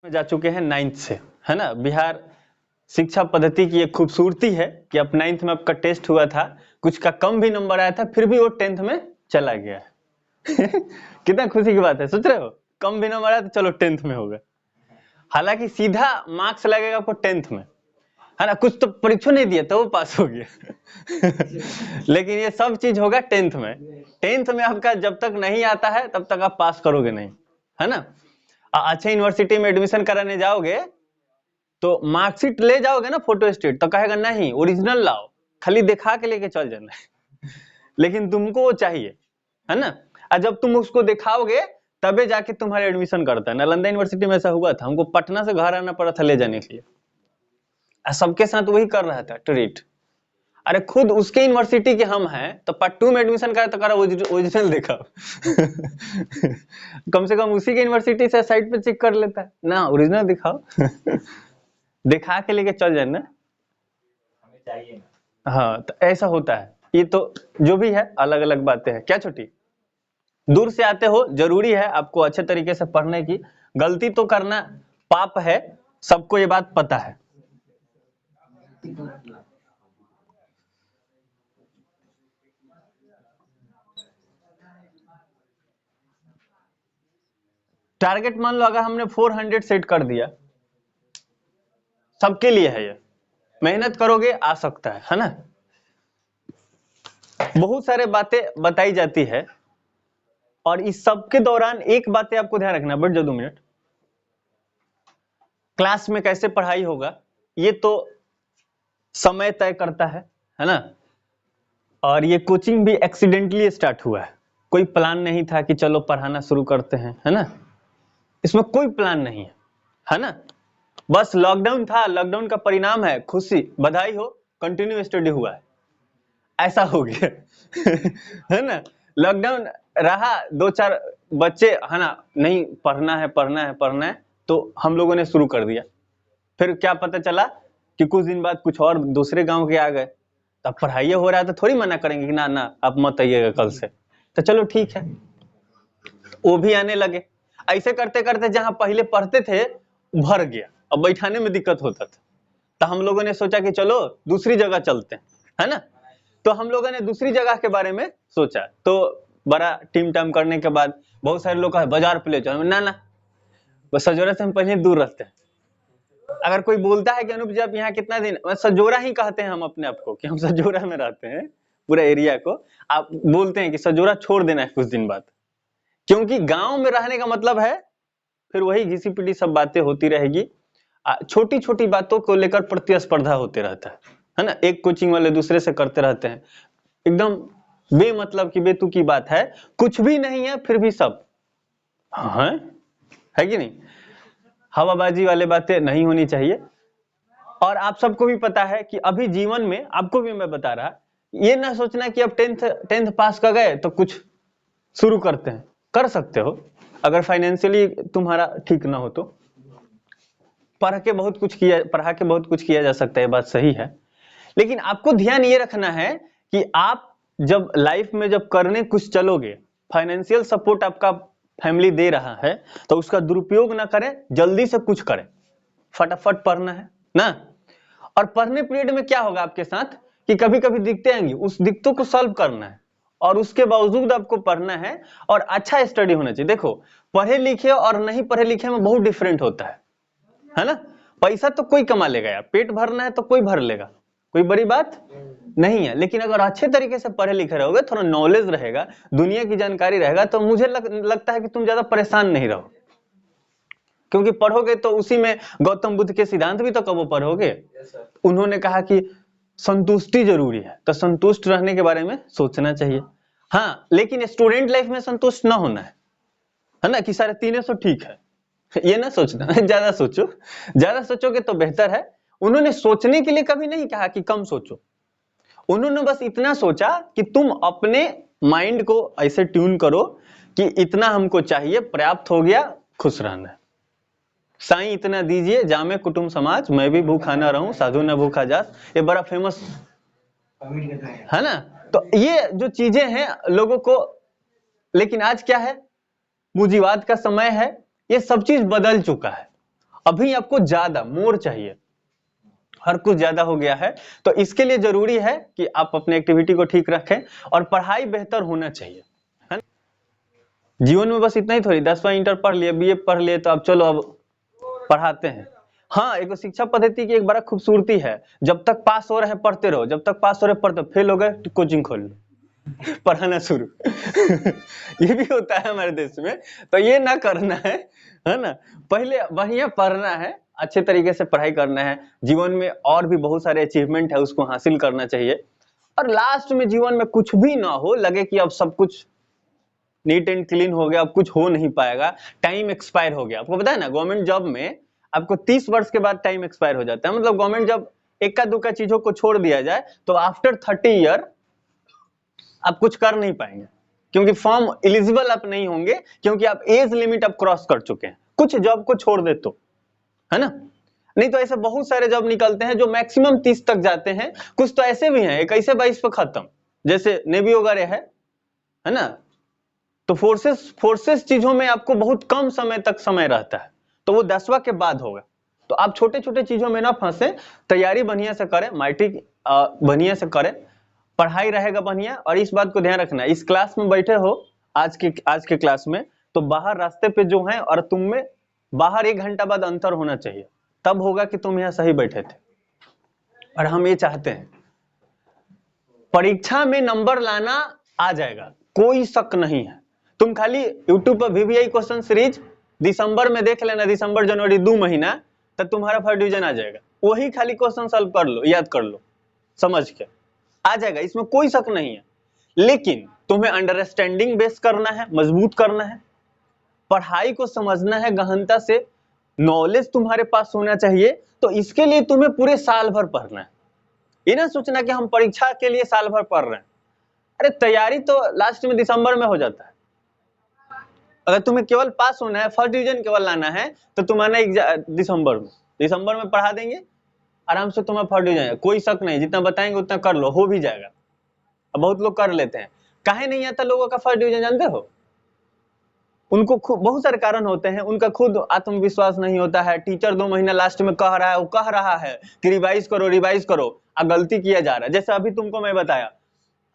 जा चुके हैं 9th से, है ना। बिहार शिक्षा पद्धति की एक खूबसूरती है कि अब 9th में आपका टेस्ट हुआ था, कुछ का कम भी नंबर आया था, फिर भी वो 10th में चला गया कितना खुशी की बात है, सोच रहे हो, कम भी नंबर आया तो चलो 10th में होगा। हालांकि सीधा मार्क्स लगेगा आपको 10th में, है ना, कुछ तो परीक्षा नहीं दिया तो वो पास हो गया लेकिन ये सब चीज होगा 10th में। 10th में आपका जब तक नहीं आता है तब तक आप पास करोगे नहीं, है ना। अच्छे यूनिवर्सिटी में एडमिशन कराने जाओगे तो मार्कशीट ले जाओगे ना, फोटो स्टेट, तो कहेगा नहीं ओरिजिनल लाओ, खाली दिखा के लेके चल जाना लेकिन तुमको वो चाहिए, है ना। और जब तुम उसको दिखाओगे तबे जाके तुम्हारे एडमिशन करता है। नालंदा यूनिवर्सिटी में ऐसा हुआ था, हमको पटना से घर आना पड़ा था ले जाने के लिए, सबके साथ वही कर रहा था ट्रीट। अरे खुद उसके यूनिवर्सिटी के हम हैं तो पार्ट 2 में एडमिशन करा तो करा ओरिजिनल दिखाओ कम से कम उसी के यूनिवर्सिटी से साइट पे चेक कर लेता है ना, ओरिजिनल दिखाओ दिखा के लेके चल जाए ना, हमें चाहिए ना। हाँ, तो ऐसा होता है। ये तो जो भी है अलग अलग बातें हैं। क्या छोटी, दूर से आते हो, जरूरी है आपको अच्छे तरीके से पढ़ने की, गलती तो करना पाप है, सबको ये बात पता है। टारगेट मान लो अगर हमने 400 सेट कर दिया, सबके लिए है ये, मेहनत करोगे आ सकता है ना। बहुत सारे बातें बताई जाती है और इस सब के दौरान एक बातें आपको ध्यान रखना, बैठ जाओ 2 मिनट। क्लास में कैसे पढ़ाई होगा ये तो समय तय करता है ना। और ये कोचिंग भी एक्सीडेंटली स्टार्ट हुआ है, कोई प्लान नहीं था कि चलो पढ़ाना शुरू करते हैं, है ना। इसमें कोई प्लान नहीं है ना। बस लॉकडाउन था, लॉकडाउन का परिणाम है खुशी, बधाई हो, कंटिन्यू स्टडी हुआ है, ऐसा हो गया है ना। लॉकडाउन रहा, 2-4 बच्चे, है ना, नहीं पढ़ना है पढ़ना है पढ़ना है, तो हम लोगों ने शुरू कर दिया। फिर क्या पता चला कि कुछ दिन बाद कुछ और दूसरे गांव के आ गए, तब पढ़ाई हो रहा है तो थोड़ी मना करेंगे कि ना ना आप मत आइएगा कल से, तो चलो ठीक है, वो भी आने लगे। ऐसे करते करते जहां पहले पढ़ते थे भर गया, अब बैठाने में दिक्कत होता था, तो हम लोगों ने सोचा कि चलो दूसरी जगह चलते हैं, है ना। तो हम लोगों ने दूसरी जगह के बारे में सोचा, तो बड़ा टीम टाइम करने के बाद बहुत सारे लोग कहे बाजार पे ले चलो, ना ना बस सजोरा से हम पहले दूर रहते हैं। अगर कोई बोलता है कि अनूप जी आप यहाँ कितना दिन, सजोरा ही कहते हैं हम अपने आप को कि हम सजोरा में रहते हैं, पूरा एरिया को आप बोलते हैं कि सजोरा छोड़ देना है कुछ दिन बाद, क्योंकि गांव में रहने का मतलब है फिर वही घिसी पिटी सब बातें होती रहेगी, छोटी छोटी बातों को लेकर प्रतिस्पर्धा होते रहता है ना। एक कोचिंग वाले दूसरे से करते रहते हैं, एकदम बेमतलब की बेतुकी बात है, कुछ भी नहीं है फिर भी सब है कि नहीं। हवाबाजी वाले बातें नहीं होनी चाहिए। और आप सबको भी पता है कि अभी जीवन में आपको भी मैं बता रहा, ये ना सोचना कि अब 10th पास कर गए तो कुछ शुरू करते हैं, कर सकते हो अगर फाइनेंशियली तुम्हारा ठीक ना हो तो, पढ़ा के बहुत कुछ किया जा सकता है, बात सही है। लेकिन आपको ध्यान ये रखना है कि आप जब लाइफ में जब करने कुछ चलोगे, फाइनेंशियल सपोर्ट आपका फैमिली दे रहा है तो उसका दुरुपयोग ना करें, जल्दी से कुछ करें, फटाफट पढ़ना है ना। और पढ़ने पीरियड में क्या होगा आपके साथ कि कभी कभी दिक्कतें आएंगी, उस दिक्कतों को सॉल्व करना है और उसके बावजूद आपको पढ़ना है और अच्छा स्टडी होना चाहिए। देखो पढ़े लिखे और नहीं पढ़े लिखे में बहुत डिफरेंट होता है ना। पैसा तो कोई कमा लेगा यार, पेट भरना है तो कोई भर लेगा, कोई बड़ी बात नहीं है। लेकिन अगर अच्छे तरीके से पढ़े लिखे रहोगे, थोड़ा नॉलेज रहेगा, दुनिया की जानकारी रहेगा, तो मुझे लगता है कि तुम ज्यादा परेशान नहीं रहो, क्योंकि पढ़ोगे तो उसी में गौतम बुद्ध के सिद्धांत भी तो कब पढ़ोगे। उन्होंने कहा कि संतुष्टि जरूरी है, तो संतुष्ट रहने के बारे में सोचना चाहिए। हाँ, लेकिन स्टूडेंट लाइफ में संतुष्ट ना होना है ना, कि सारे 300 ठीक है, ये ना सोचना ज्यादा सोचोगे तो बेहतर है। उन्होंने सोचने के लिए कभी नहीं कहा कि कम सोचो, उन्होंने बस इतना सोचा कि तुम अपने माइंड को ऐसे ट्यून करो कि इतना हमको चाहिए, पर्याप्त हो गया, खुश रहना है। साईं इतना दीजिए, जामे कुटुंब समाज, मैं भी भूखा ना रहूं, साधु न भूखा जास, ये बड़ा फेमस है ना। तो ये जो चीजें हैं लोगों को, लेकिन आज क्या है, पूंजीवाद का समय है, ये सब चीज बदल चुका है। अभी आपको ज्यादा मोर चाहिए, हर कुछ ज्यादा हो गया है। तो इसके लिए जरूरी है कि आप अपने एक्टिविटी को ठीक रखें और पढ़ाई बेहतर होना चाहिए, है ना। जीवन में बस इतना ही थोड़ी 10वां इंटर पढ़ लिए, बीए पढ़ लिए तो अब चलो अब पढ़ाते हैं। हाँ, एक शिक्षा पद्धति की एक बड़ा खूबसूरती है, जब तक पास हो रहे हैं पढ़ते रहो, जब तक पास हो रहे पढ़ते, फेल हो गए तो कोचिंग खोल लो, पढ़ाना शुरू। ये भी होता है हमारे देश में, तो ये ना करना है ना। पहले बढ़िया पढ़ना है, अच्छे तरीके से पढ़ाई करना है, जीवन में और भी बहुत सारे अचीवमेंट है उसको हासिल करना चाहिए, और लास्ट में जीवन में कुछ भी ना हो, लगे कि अब सब कुछ नीट एंड क्लीन हो गया, अब कुछ हो नहीं पाएगा, टाइम एक्सपायर हो गया। आपको पता है ना, गवर्नमेंट जॉब में आपको 30 वर्ष के बाद टाइम एक्सपायर हो जाता है। मतलब गवर्नमेंट जब इक्का दुक्का चीजों को छोड़ दिया जाए तो आफ्टर 30 ईयर आप कुछ कर नहीं पाएंगे, क्योंकि फॉर्म एलिजिबल आप नहीं होंगे, क्योंकि आप एज लिमिट आप क्रॉस कर चुके हैं, कुछ जॉब को छोड़ दे तो, है ना। नहीं तो ऐसे बहुत सारे जॉब निकलते हैं जो मैक्सिमम 30 तक जाते हैं, कुछ तो ऐसे भी हैं 21-22 पे खत्म, जैसे नेवी वगैरह है ना। तो फोर्सेस चीजों में आपको बहुत कम समय तक समय रहता है, तो वो 10वां के बाद होगा। तो आप छोटे छोटे चीजों में ना फंसे, तैयारी बढ़िया से करें, मैट्रिक बढ़िया से करें, पढ़ाई रहेगा बढ़िया। और इस बात को ध्यान रखना, इस क्लास में बैठे हो आज के क्लास में, तो बाहर रास्ते पे जो है और तुम में बाहर 1 घंटा बाद अंतर होना चाहिए, तब होगा कि तुम यहाँ सही बैठे थे। और हम ये चाहते हैं परीक्षा में नंबर लाना आ जाएगा, कोई शक नहीं है। तुम खाली YouTube पर VVI क्वेश्चन सीरीज दिसंबर में देख लेना, दिसंबर जनवरी 2 महीना तब तुम्हारा फर्स्ट डिवीजन आ जाएगा। वही खाली क्वेश्चन सॉल्व कर लो, याद कर लो, समझ के आ जाएगा, इसमें कोई शक नहीं है। लेकिन तुम्हें अंडरस्टैंडिंग बेस करना है, मजबूत करना है, पढ़ाई को समझना है गहनता से, नॉलेज तुम्हारे पास होना चाहिए। तो इसके लिए तुम्हें पूरे साल भर पढ़ना है। ये ना सोचना कि हम परीक्षा के लिए साल भर पढ़ रहे हैं, अरे तैयारी तो लास्ट में दिसंबर में हो जाता है। अगर तुम्हें केवल पास होना है, फर्स्ट डिवीजन केवल लाना है, तो तुम्हारा दिसंबर में पढ़ा देंगे आराम से, तुम्हारा फर्स्ट डिवीजन, कोई शक नहीं, जितना बताएंगे उतना कर लो, हो भी जाएगा। अब बहुत लोग कर लेते हैं, काहे नहीं आता लोगों का फर्स्ट डिवीजन जानते हो? उनको बहुत सारे कारण होते हैं, उनका खुद आत्मविश्वास नहीं होता है, टीचर 2 महीना लास्ट में कह रहा है, वो कह रहा है कि रिवाइज करो, अब गलती किया जा रहा है। जैसे अभी तुमको मैं बताया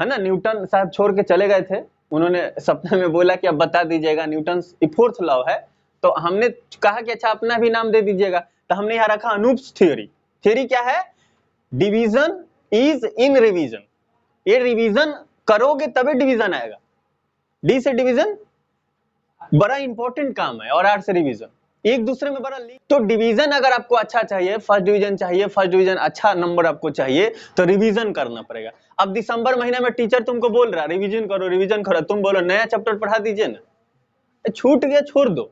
है ना, न्यूटन साहब छोड़ के चले गए थे, उन्होंने सपने में बोला कि अब बता दीजिएगा, न्यूटन 4th लॉ है, तो हमने कहा कि अच्छा अपना भी नाम दे दीजिएगा, तो हमने यहाँ रखा अनूप्स थ्योरी। थ्योरी क्या है? डिवीजन इज इन रिवीजन, ये रिवीजन करोगे तभी डिवीजन आएगा। डी से डिवीजन बड़ा इंपॉर्टेंट काम है, और आर से रिवीजन, एक दूसरे में बड़ा लिंक। तो डिवीजन अगर आपको अच्छा चाहिए, फर्स्ट डिवीजन अच्छा नंबर आपको चाहिए, तो रिवीजन करना पड़ेगा। अब दिसंबर महीने में टीचर तुमको बोल रहा रिवीजन करो, तुम बोलो नया चैप्टर पढ़ा दीजिए ना, छूट गया छोड़ दो।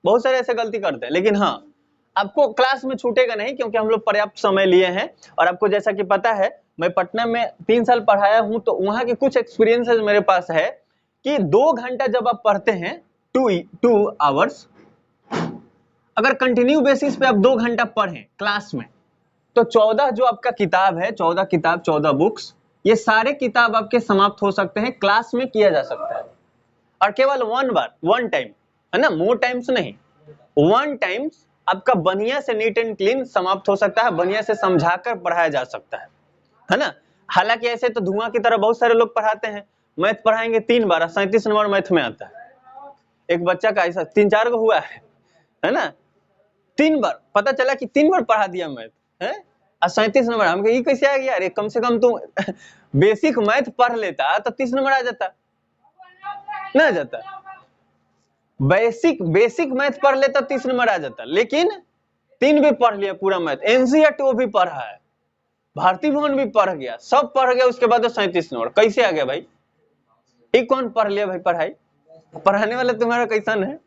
बहुत सारे ऐसे गलती करते हैं, लेकिन हाँ आपको क्लास में छूटेगा नहीं, क्योंकि हम लोग पर्याप्त समय लिए हैं। और आपको जैसा कि पता है, मैं पटना में 3 साल पढ़ाया हूं, तो वहां के कुछ एक्सपीरियंसेस मेरे पास है कि 2 घंटा जब आप पढ़ते हैं, 2 आवर्स, अगर कंटिन्यू बेसिस पे आप 2 घंटा पढ़ें क्लास में, तो 14 जो आपका किताब है, 14 बुक्स, ये सारे किताब आपके समाप्त हो सकते हैं, क्लास में किया जा सकता है। और केवल 1 टाइम, है ना, मोर टाइम्स नहीं, 1 टाइम्स आपका बढ़िया से नीट एंड क्लीन समाप्त हो सकता है, बढ़िया से समझाकर पढ़ाया जा सकता है ना। हालांकि ऐसे तो धुआं की तरह बहुत सारे लोग पढ़ाते हैं, मैथ पढ़ाएंगे 3 बार, 37 नंबर मैथ में आता है। एक बच्चा का ऐसा 3-4 को हुआ है ना, 3 बार पता चला कि 3 बार पढ़ा दिया मैथ है, 37 नंबर। हम ये कैसे आ गया? अरे कम से कम तुम बेसिक मैथ पढ़ लेता तो 30 नंबर आ जाता ना, जाता। बेसिक मैथ पढ़ लेता 30 नंबर आ जाता, लेकिन 3 भी पढ़ लिया पूरा मैथ, एनसीईआरटी वो भी पढ़ा है, भारती भवन भी पढ़ गया, सब पढ़ गया, उसके बाद 37 नंबर कैसे आ गया भाई? ये कौन पढ़ लिया भाई? पढ़ाई पढ़ाने वाला तुम्हारा कैसन है?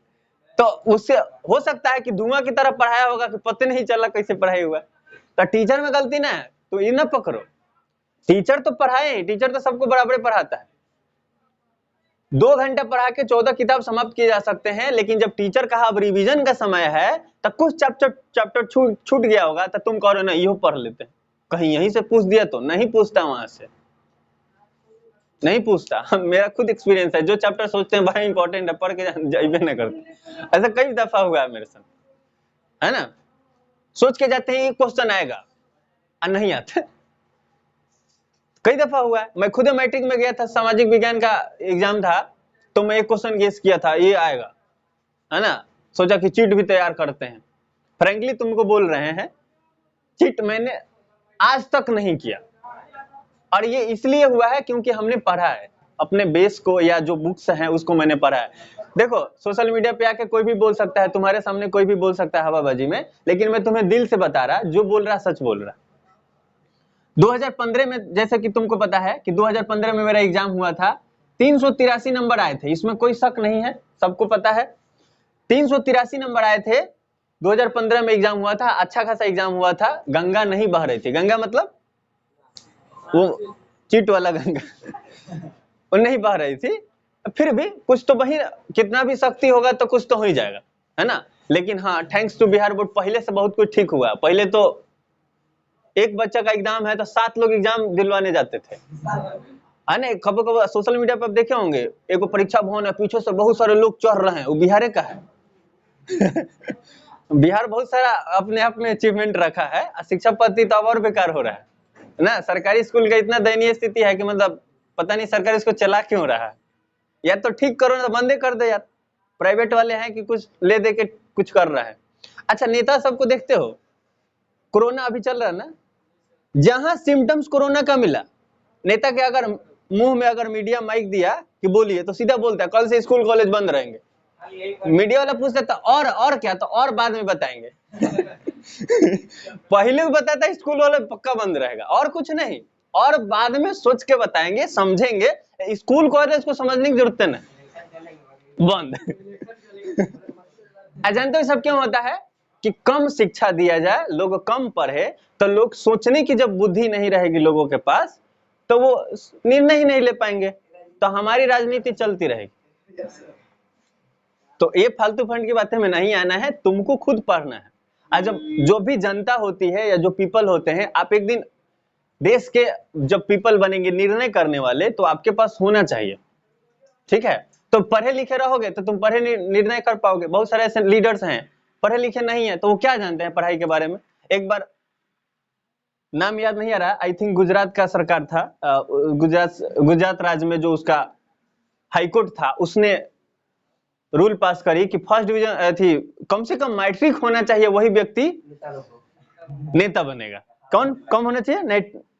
तो उससे हो सकता है कि धुआं की तरह पढ़ाया होगा कि पता नहीं चला कैसे पढ़ाई हुआ। तो टीचर में गलती ना है, तो ये ना पकड़ो, टीचर तो पढ़ाए, टीचर तो सबको बराबर पढ़ाता है। 2 घंटा पढ़ा के 14 किताब समाप्त किए जा सकते हैं, लेकिन जब टीचर कहा अब रिवीजन का समय है, तब कुछ चैप्टर छूट गया होगा, तो तुम कहो ना यो पढ़ लेते हैं, कहीं यहीं से पूछ दिया तो नहीं पूछता, वहां से नहीं पूछता। मेरा खुद एक्सपीरियंस है, जो चैप्टर सोचते हैं बड़ा इंपॉर्टेंट है, पढ़ के जाइए ना करते, ऐसा कई दफा हुआ है मेरे साथ, है ना। सोच के जाते हैं ये क्वेश्चन आएगा और नहीं आता। कई दफा हुआ है, मैं खुद मैट्रिक में गया था, सामाजिक विज्ञान का एग्जाम था, तो मैं एक क्वेश्चन गेस किया था ये आएगा, है ना, सोचा कि चीट भी तैयार करते हैं। फ्रैंकली तुमको बोल रहे हैं, चीट मैंने आज तक नहीं किया, और ये इसलिए हुआ है क्योंकि हमने पढ़ा है अपने बेस को, या जो बुक्स हैं उसको मैंने पढ़ा है। देखो सोशल मीडिया पे आके कोई भी बोल सकता है, तुम्हारे सामने कोई भी बोल सकता है हवाबाजी में, लेकिन मैं तुम्हें दिल से बता रहा, जो बोल रहा सच बोल रहा। 2015 में, जैसे कि तुमको पता है कि 2015 में मेरा एग्जाम हुआ था, 383 नंबर आए थे, इसमें कोई शक नहीं है, सबको पता है 383 नंबर आए थे। 2015 में एग्जाम हुआ था, अच्छा खासा एग्जाम हुआ था, गंगा नहीं बह रही थी। गंगा मतलब वो चीट वाला गंगा वो नहीं बह रही थी, फिर भी कुछ तो वही, कितना भी शक्ति होगा तो कुछ तो हो ही जाएगा, है ना। लेकिन हाँ, थैंक्स टू बिहार बोर्ड, पहले से बहुत कुछ ठीक हुआ। पहले तो एक बच्चा का एग्जाम है तो 7 लोग एग्जाम दिलवाने जाते थे, है ना। कब कब सोशल मीडिया पर आप देखे होंगे, एक परीक्षा भवन है, पीछे से बहुत सारे लोग चढ़ रहे हैं, वो बिहार का है बिहार बहुत सारा अपने आप में अचीवमेंट रखा है, शिक्षा पद्धति तो अब और बेकार हो रहा है ना। सरकारी स्कूल का इतना दयनीय स्थिति है कि मतलब पता नहीं सरकार इसको चला क्यों रहा है। या तो ठीक करो ना, बंदे कर दे यार। प्राइवेट वाले हैं कि कुछ ले दे के कुछ कर रहा है। अच्छा, नेता सबको देखते हो, कोरोना अभी चल रहा है ना, जहां सिम्टम्स कोरोना का मिला, नेता के अगर मुंह में अगर मीडिया माइक दिया कि बोलिए, तो सीधा बोलता है कल से स्कूल कॉलेज बंद रहेंगे। मीडिया वाला पूछता था और क्या, तो और बाद में बताएंगे पहले भी बताता स्कूल वाले पक्का बंद रहेगा, और कुछ नहीं, और बाद में सोच के बताएंगे, समझेंगे। स्कूल कॉलेज को समझने की जरूरत नहीं, बंद जानते हो सब क्यों होता है कि कम शिक्षा दिया जाए, लोग कम पढ़े, तो लोग सोचने की जब बुद्धि नहीं रहेगी लोगों के पास, तो वो निर्णय ही नहीं ले पाएंगे, तो हमारी राजनीति चलती रहेगी। तो ये फालतू फंड की बातें में नहीं आना है, तुमको खुद पढ़ना है। आज जब जो भी जनता होती है या जो पीपल होते हैं, आप एक दिन देश के जब पीपल बनेंगे, निर्णय करने वाले, तो आपके पास होना चाहिए, ठीक है। तो पढ़े लिखे रहोगे तो तुम पढ़े निर्णय कर पाओगे। बहुत सारे ऐसे लीडर्स हैं पढ़े लिखे नहीं है, तो वो क्या जानते हैं पढ़ाई के बारे में। एक बार नाम याद नहीं आ रहा, आई थिंक गुजरात का सरकार था, गुजरात राज्य में जो उसका हाईकोर्ट था, उसने रूल पास करी कि फर्स्ट डिवीजन थी, कम से कम मैट्रिक होना चाहिए, वही व्यक्ति नेता बनेगा। कौन कम होना चाहिए?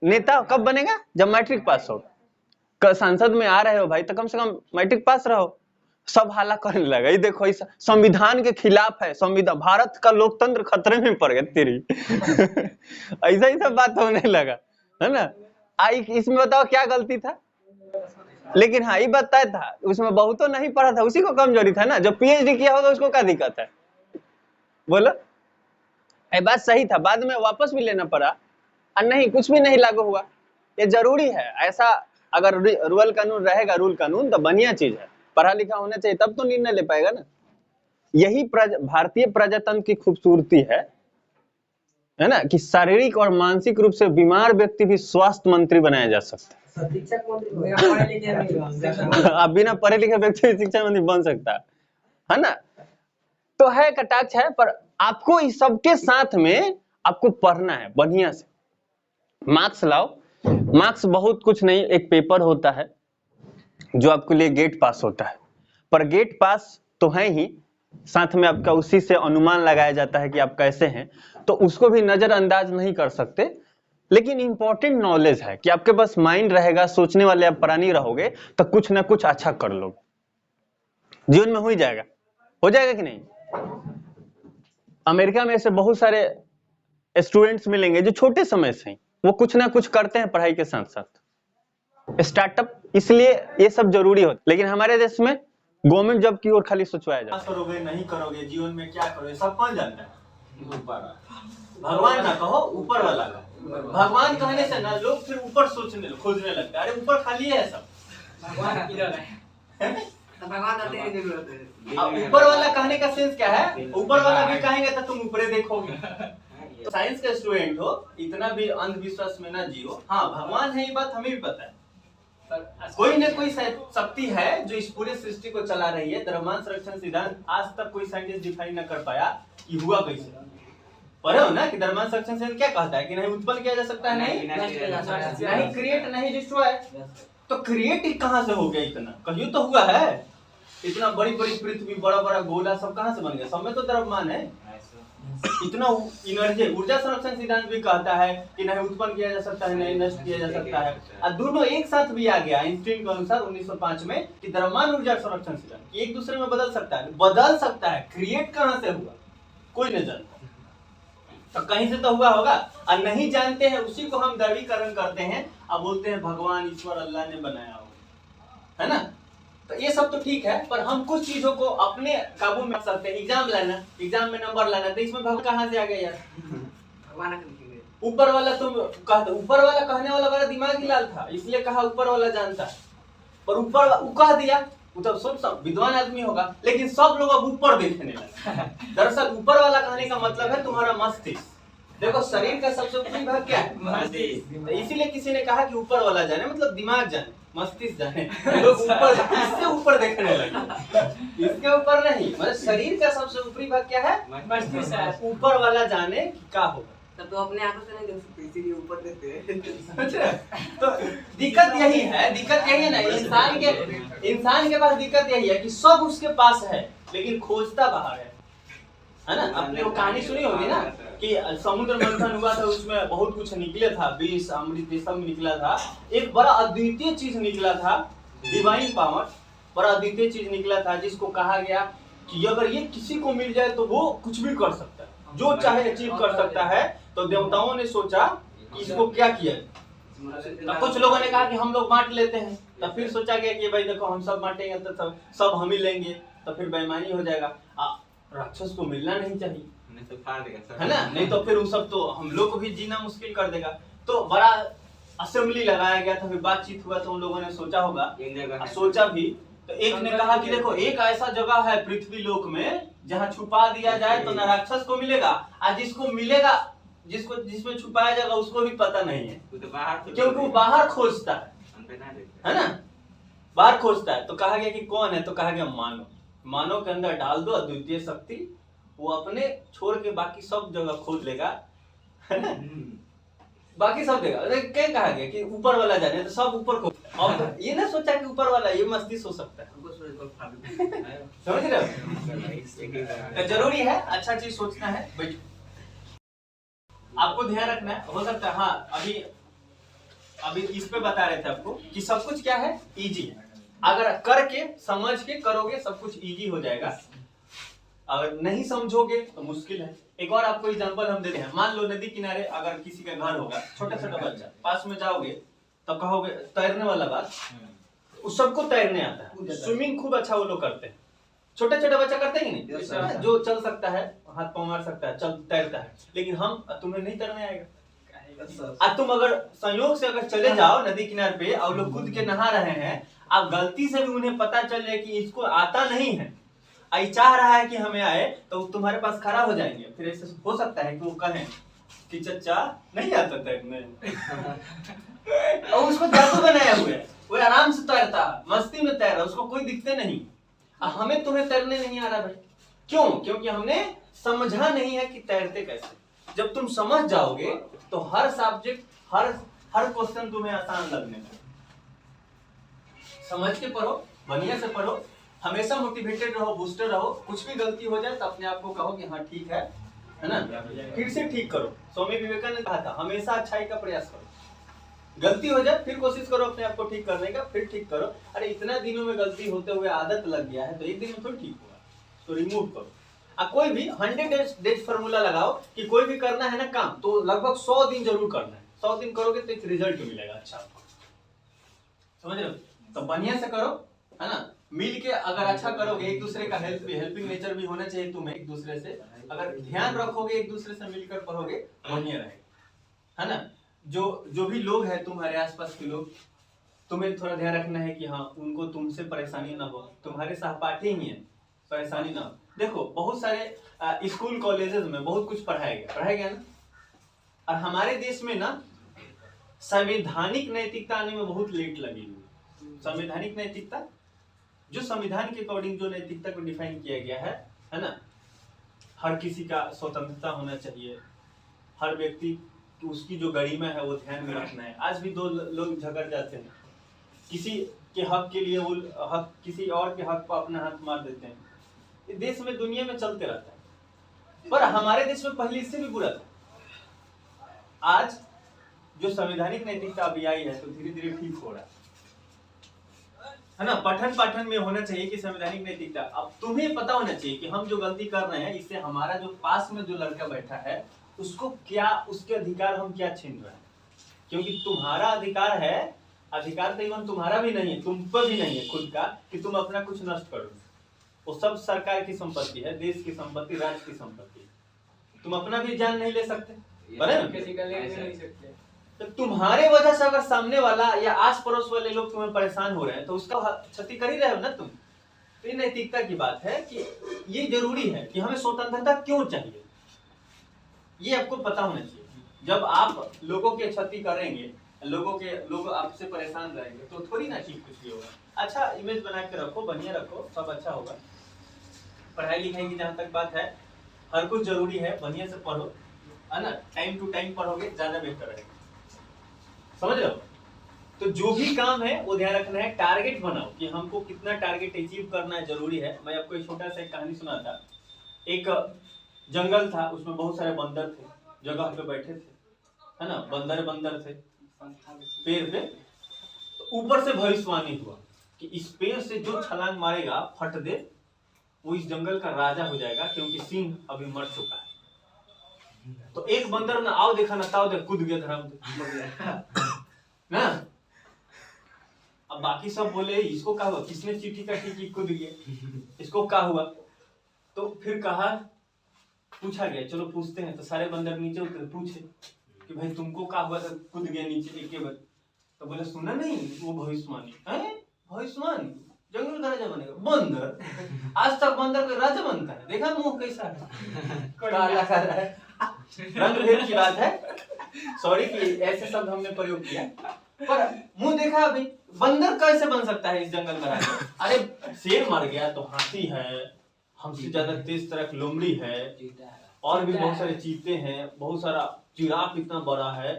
नेता कब बनेगा? जब मैट्रिक पास हो। संसद में आ रहे हो भाई, तो कम से कम मैट्रिक पास रहो। सब हाला करने लगा, ये देखो इस संविधान के खिलाफ है, संविधान, भारत का लोकतंत्र खतरे में पड़ गया तेरी ऐसा ही सब बात होने लगा, है ना। आई इसमें बताओ क्या गलती था? लेकिन हाँ, ये बताया था, उसमें बहुतों नहीं पढ़ा था, उसी को कमजोरी था ना। जो पीएचडी किया होगा उसको क्या दिक्कत है? बोलो, बात सही था, बाद में वापस भी लेना पड़ा, और नहीं, कुछ भी नहीं लागू हुआ। ये जरूरी है ऐसा, अगर रूल कानून रहेगा, रूल कानून, तो बढ़िया चीज है। पढ़ा लिखा होना चाहिए, तब तो निर्णय ले पाएगा ना। यही भारतीय प्रजातंत्र की खूबसूरती है ना, कि शारीरिक और मानसिक रूप से बीमार व्यक्ति भी स्वास्थ्य मंत्री बनाया जा सकता है। अब बिना पढ़े लिखे व्यक्ति भी शिक्षा मंत्री बन सकता है ना। तो है, कटाक्ष है, पर आपको इस सबके साथ में आपको पढ़ना है बढ़िया से। मार्क्स लाओ, मार्क्स बहुत कुछ नहीं, एक पेपर होता है जो आपके लिए गेट पास होता है, पर गेट पास तो है ही, साथ में आपका उसी से अनुमान लगाया जाता है कि आप कैसे हैं, तो उसको भी नजरअंदाज नहीं कर सकते। लेकिन इंपॉर्टेंट नॉलेज है कि आपके पास माइंड रहेगा, सोचने वाले आप प्राणी रहोगे, तो कुछ ना कुछ अच्छा कर लोगे, जीवन में हो ही जाएगा। हो जाएगा कि नहीं? अमेरिका में ऐसे बहुत सारे स्टूडेंट्स मिलेंगे जो छोटे समय से ही वो कुछ ना कुछ करते हैं पढ़ाई के साथ साथ, स्टार्टअप, इसलिए ये सब जरूरी होता है। लेकिन हमारे देश में गवर्नमेंट जॉब की ओर खाली सोचवाया जाता है। करोगे नहीं करोगे, जीवन में क्या करोगे, सब कौन जानता है? भगवान ना कहो, ऊपर वाला कहो। भगवान कहने से ना लोग फिर ऊपर सोचने खोजने लगते हैं, अरे ऊपर खाली है सब, भगवान किधर है? भगवान आते ही जरूरत है। ऊपर वाला कहने का सेंस क्या है? ऊपर वाला भी कहेंगे तो तुम ऊपरे देखोगे। साइंस का स्टूडेंट हो, इतना भी अंधविश्वास में ना जियो। हाँ, भगवान है, ये बात हमें भी पता है, कोई न कोई शक्ति है जो इस पूरे सृष्टि को चला रही है। द्रव्यमान संरक्षण सिद्धांत आज तक कोई साइंटिस्ट डिफाइन न कर पाया कि हुआ कैसे, पढ़े हो ना कि द्रव्यमान संरक्षण सिद्धांत क्या कहता है कि नहीं उत्पन्न किया जा सकता है, नहीं क्रिएट नहीं डिस्ट्रॉय। तो क्रिएट कहाँ से हो गया इतना, कहियो तो हुआ है। इतना बड़ी बड़ी पृथ्वी, बड़ा बड़ा गोला सब कहाँ से बन गया, सब में तो द्रव्यमान है। इतना एनर्जी, ऊर्जा संरक्षण सिद्धांत भी कहता है कि नहीं उत्पन्न किया जा सकता है, नहीं नष्ट किया जा सकता है। और दोनों एक साथ भी आ गया आइंस्टीन के अनुसार 1905 में कि द्रव्यमान ऊर्जा संरक्षण सिद्धांत एक दूसरे में बदल सकता है। क्रिएट कहाँ से हुआ कोई नहीं जानता, तो कहीं से तो हुआ होगा, और नहीं जानते हैं उसी को हम द्रवीकरण करते हैं। अब बोलते हैं भगवान ईश्वर अल्लाह ने बनाया होगा, है ना। तो ये सब तो ठीक है, पर हम कुछ चीजों को अपने काबू में रख सकते हैं। एग्जाम लाना, एग्जाम में नंबर लाना, तो इसमें भगवान कहाँ से आ गया यार? ऊपर वाला तुम कहते, ऊपर वाला कहने वाला बड़ा दिमाग ही लाल था, इसलिए कहा ऊपर वाला जानता है। पर ऊपर कह दिया, वो तो सब विद्वान आदमी होगा, लेकिन सब लोग अब ऊपर देखने लगे। दरअसल ऊपर वाला कहने का मतलब है तुम्हारा मस्तिष्क। देखो शरीर का सबसे ऊपरी भाग क्या है? मस्तिष्क। इसीलिए किसी ने कहा कि ऊपर वाला जाने, मतलब दिमाग जाने, मस्तिष्क जाने। लोग ऊपर, इससे ऊपर देखने लगे, इसके ऊपर नहीं। मतलब शरीर का सबसे ऊपरी भाग क्या है? मस्तिष्क। ऊपर वाला जाने क्या होगा, तब तो अपने आंखों से नहीं देख सकते, इसीलिए ऊपर देखते हैं। तो दिक्कत यही है ना, इंसान के पास दिक्कत यही है कि सब उसके पास है लेकिन खोजता बाहर है ना। आपने वो कहानी सुनी होगी ना कि समुद्र मंथन हुआ था, उसमें बहुत कुछ निकले था, विष अमृत सब निकला था। एक बड़ा अद्वितीय चीज निकला था, डिवाइन पावर, बड़ा अद्वितीय चीज निकला था, जिसको कहा गया कि अगर ये किसी को मिल जाए तो वो कुछ भी कर सकता है, जो चाहे अचीव कर सकता है। तो देवताओं ने सोचा कि इसको क्या किया, तो कुछ लोगों ने कहा कि हम लोग बांट लेते हैं। तो फिर सोचा गया कि भाई देखो हम सब बांटेंगे तो सब हम ही लेंगे, तो फिर बेईमानी हो जाएगा। राक्षस को मिलना नहीं चाहिए, नहीं तो फाड़ देगा, है ना, नहीं तो फिर वो सब तो हम लोग को भी जीना मुश्किल कर देगा। तो बड़ा असेंबली लगाया गया था, फिर बातचीत हुआ, तो उन लोगों ने सोचा होगा, सोचा भी। तो एक ने कहा कि देखो एक ऐसा जगह है पृथ्वी लोक में जहाँ छुपा दिया जाए तो न राक्षस को मिलेगा, और जिसको मिलेगा, जिसको जिसमें छुपाया जाएगा उसको भी पता नहीं है, क्योंकि वो बाहर खोजता है ना, बाहर खोजता है। तो कहा गया कि कौन है, तो कहा गया मानव के अंदर डाल दो अद्वितीय शक्ति, वो अपने छोड़ के बाकी सब जगह खोज लेगा, है ना, बाकी सब देगा। क्या कहा गया कि ऊपर वाला जाने, तो सब ऊपर को। अब ये ना सोचा कि ऊपर वाला ये मस्तिष्क हो सकता है, समझ रहे हो? तो जरूरी है अच्छा चीज सोचना है। बैठो, आपको ध्यान रखना है। हो सकता है हाँ, अभी इस पे बता रहे थे आपको कि सब कुछ क्या है, इजी। अगर करके समझ के करोगे सब कुछ इजी हो जाएगा, अगर नहीं समझोगे तो मुश्किल है। एक और आपको एग्जांपल हम देते हैं। मान लो नदी किनारे अगर किसी का घर होगा, छोटा छोटा बच्चा, पास में जाओगे तो कहोगे तैरने वाला बात, उस सबको तैरने आता है, स्विमिंग खूब अच्छा वो लोग करते हैं, छोटे छोटे बच्चा करते ही नहीं, जो चल सकता है, हाथ पाँव मार सकता है, चल तैरता है। लेकिन तुम्हें नहीं तैरने आएगा। तुम अगर संयोग से अगर चले जाओ नदी किनारे पे और लोग कूद के नहा रहे हैं, अब गलती से भी उन्हें पता चल जाए कि इसको आता नहीं है, आई चाह रहा है कि हमें आए, तो तुम्हारे पास खड़ा हो जाएंगे। फिर ऐसे हो सकता है कि वो कहें कि चचा नहीं आता तैरने, और उसको जादू बनाया हुआ है, वो आराम से तैरता, मस्ती में तैर रहा, उसको कोई दिखते नहीं। हमें तुम्हें तैरने नहीं आ रहा भाई, क्यों? क्योंकि हमने समझा नहीं है कि तैरते कैसे। जब तुम समझ जाओगे तो हर सब्जेक्ट, हर क्वेश्चन तुम्हें आसान लगने लगेगा। समझ के पढ़ो, बढ़िया से पढ़ो, हमेशा मोटिवेटेड रहो, बूस्टर रहो। कुछ भी गलती हो जाए तो अपने आप को कहो कि हाँ ठीक है ना, फिर से ठीक करो। स्वामी विवेकानंद ने कहा था हमेशा अच्छाई का प्रयास करो, गलती हो जाए फिर कोशिश करो अपने आप को ठीक करने का, फिर ठीक करो। अरे इतना दिनों में गलती होते हुए आदत लग गया है तो एक दिन में थोड़ी ठीक होगा, तो रिमूव करो। कोई भी 100 डेज फार्मूला लगाओ कि कोई भी करना है ना काम, तो लगभग 100 दिन जरूर करना है। 100 दिन करोगे तो एक रिजल्ट मिलेगा अच्छा, समझ रहे हो? तो बढ़िया से करो, है ना, मिल के अगर अच्छा करोगे, एक दूसरे का हेल्पिंग नेचर भी होना चाहिए तुम्हें। एक दूसरे से अगर ध्यान रखोगे, एक दूसरे से मिलकर पढ़ोगे, बढ़िया रहेगा, है ना। जो भी लोग हैं तुम्हारे आसपास के लोग, तुम्हें थोड़ा ध्यान रखना है कि हाँ उनको तुमसे परेशानी ना हो, तुम्हारे सहपाठी ही है, परेशानी ना हो। देखो बहुत सारे स्कूल कॉलेजेस में बहुत कुछ पढ़ाया गया ना, और हमारे देश में ना संवैधानिक नैतिकता आने में बहुत लेट लगी हुई। संवैधानिक नैतिकता, जो संविधान के अकॉर्डिंग जो नैतिकता को डिफाइन किया गया है ना, हर किसी का स्वतंत्रता होना चाहिए, हर व्यक्ति की उसकी जो गरिमा है वो ध्यान में रखना है। आज भी दो लोग झगड़ जाते हैं, किसी के हक के लिए वो हक किसी और के हक पर अपना हाथ मार देते हैं। ये देश में दुनिया में चलते रहता है, पर हमारे देश में पहले इससे भी बुरा था। आज जो संवैधानिक नैतिकता अभी आई है तो धीरे धीरे ठीक हो रहा है ना। पठन पाठन में होना चाहिए कि संवैधानिक नैतिकता। अब तुम्हें पता होना चाहिए कि हम जो गलती कर रहे हैं इससे हमारा जो पास में जो लड़का बैठा है उसको क्या, उसके अधिकार हम क्या छीन रहे हैं। क्योंकि तुम्हारा अधिकार है, अधिकार तो इवन तुम्हारा भी नहीं है, तुम पर भी नहीं है खुद का कि तुम अपना कुछ नष्ट करो। वो सब सरकार की संपत्ति है, देश की संपत्ति, राज्य की संपत्ति है। तुम अपना भी जान नहीं ले सकते, नहीं सकते। तो तुम्हारे वजह से अगर सामने वाला या आस पड़ोस वाले लोग तुम्हें परेशान हो रहे हैं तो उसका क्षति कर ही रहे हो ना तुम। तो ये नैतिकता की बात है कि ये जरूरी है कि हमें स्वतंत्रता क्यों चाहिए, ये आपको पता होना चाहिए। जब आप लोगों की क्षति करेंगे, लोग आपसे परेशान रहेंगे तो थोड़ी ना ठीक कुछ भी होगा। अच्छा इमेज बना के रखो, बढ़िया रखो, सब अच्छा होगा। पढ़ाई लिखाई की जहाँ तक बात है, हर कुछ जरूरी है, बढ़िया से पढ़ो, है ना। टाइम टू टाइम पढ़ोगे ज्यादा बेहतर रहेगा, समझ रहे हो। तो जो भी काम है वो ध्यान रखना है, टारगेट बनाओ कि हमको कितना टारगेट अचीव करना है, जरूरी है। मैं आपको एक छोटा सा एक कहानी सुना था। एक जंगल था, उसमें बहुत सारे बंदर थे, जगह पे बैठे थे, है ना। बंदर थे पेड़ पे। तो ऊपर से भविष्यवाणी हुआ कि इस पेड़ से जो छलांग मारेगा फट दे, वो इस जंगल का राजा हो जाएगा, क्योंकि सिंह अभी मर चुका है। तो एक बंदर ना आओ देखा ना ताओ देख कूद गया धरम ना। अब बाकी सब बोले इसको क्या हुआ, किसने चींटी काटी कि कूद गया, इसको क्या हुआ। तो फिर कहा, पूछा गया, चलो पूछते हैं। तो सारे बंदर नीचे उतरे, पूछे कि भाई तुमको क्या हुआ था, कूद गया नीचे एक बार। तो बोले सुना नहीं वो भविष्यवाणी है, भविष्यवाणी जंगल का राजा बनेगा। बंदर आज तक बंदर का राजा बनता है, देखा मुंह कैसा है, काला काला है, रंग भेद की बात है। सॉरी कि ऐसे शब्द हमने प्रयोग किया, पर मुंह देखा अभी बंदर कैसे बन सकता है इस जंगल का राजा। अरे शेर मर गया तो हाथी है, हमसे ज्यादा तेज तरह लोमड़ी है, और भी बहुत सारे चीते हैं, बहुत सारा जिराफ इतना बड़ा है,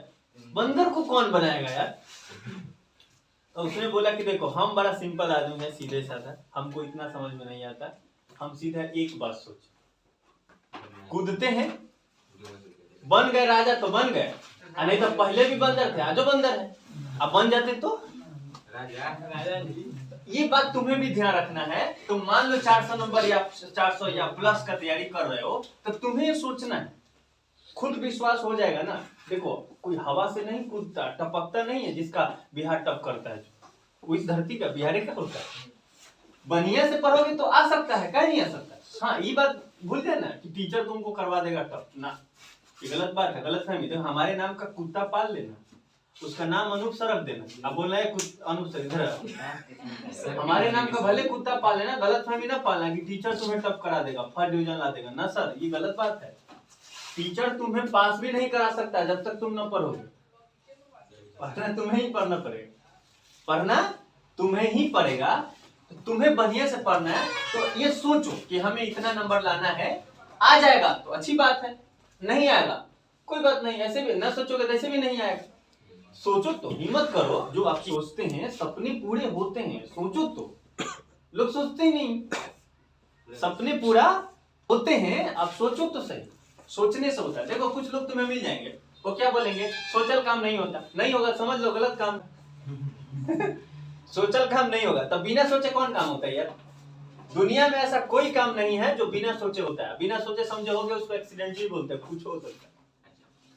बंदर को कौन बनाएगा यार। तो उसने बोला कि देखो हम बड़ा सिंपल आदमी है, सीधे साधा, हमको इतना समझ में नहीं आता, हम सीधा एक बात सोच, कूदते हैं, बन गए राजा तो बन गए, नहीं तो पहले भी बंदर थे, आज बंदर है, अब बन जाते तो राजा। ये बात तुम्हें भी ध्यान रखना है। तुम मान लो 400 नंबर या 400 या प्लस का तैयारी कर रहे हो, तो तुम्हें सोचना है, खुद विश्वास हो जाएगा ना। देखो कोई हवा से नहीं कूदता, टपकता नहीं है जिसका बिहार टप करता है, वो इस धरती का बिहार का होता है। बढ़िया से पढ़ोगे तो आ सकता है, कहीं नहीं आ सकता। हाँ ये बात भूल जाना कि टीचर तुमको करवा देगा टप ना, ये गलत बात है, गलत फहमी। तो हमारे नाम का कुत्ता पाल लेना, उसका नाम अनूप सर रख देना। अब बोलना है अनूप सर इधर, हमारे नाम का भले कुत्ता पाल लेना, गलत फहमी ना पालना कि टीचर तुम्हें टप करा देगा, फर्स्ट डिवीजन ला देगा ना सर, ये गलत बात है। टीचर तुम्हें पास भी नहीं करा सकता जब तक तुम न पढ़ोगे। पढ़ना तुम्हें ही पढ़ना पड़ेगा, पढ़ना तुम्हें ही पड़ेगा। तो तुम्हें बढ़िया से पढ़ना है, तो ये सोचो कि हमें इतना नंबर लाना है, आ जाएगा तो अच्छी बात है, नहीं आएगा कोई बात नहीं, ऐसे भी ना सोचोगे ऐसे भी नहीं आएगा। सोचो तो, हिम्मत करो, जो आप सोचते हैं सपने पूरे होते हैं, सोचो तो। लोग सोचते ही नहीं, सपने पूरा होते हैं, आप सोचो तो सही, सोचने से होता है। देखो कुछ लोग तुम्हें मिल जाएंगे, वो क्या बोलेंगे, सोचल काम नहीं होता, नहीं होगा, समझ लो गलत काम सोचल काम नहीं होगा, तब बिना सोचे कौन काम होता है यार। दुनिया में ऐसा कोई काम नहीं है जो बिना सोचे होता है। बिना सोचे समझे होगे उसको एक्सीडेंटली बोलते हैं, कुछ हो सकता है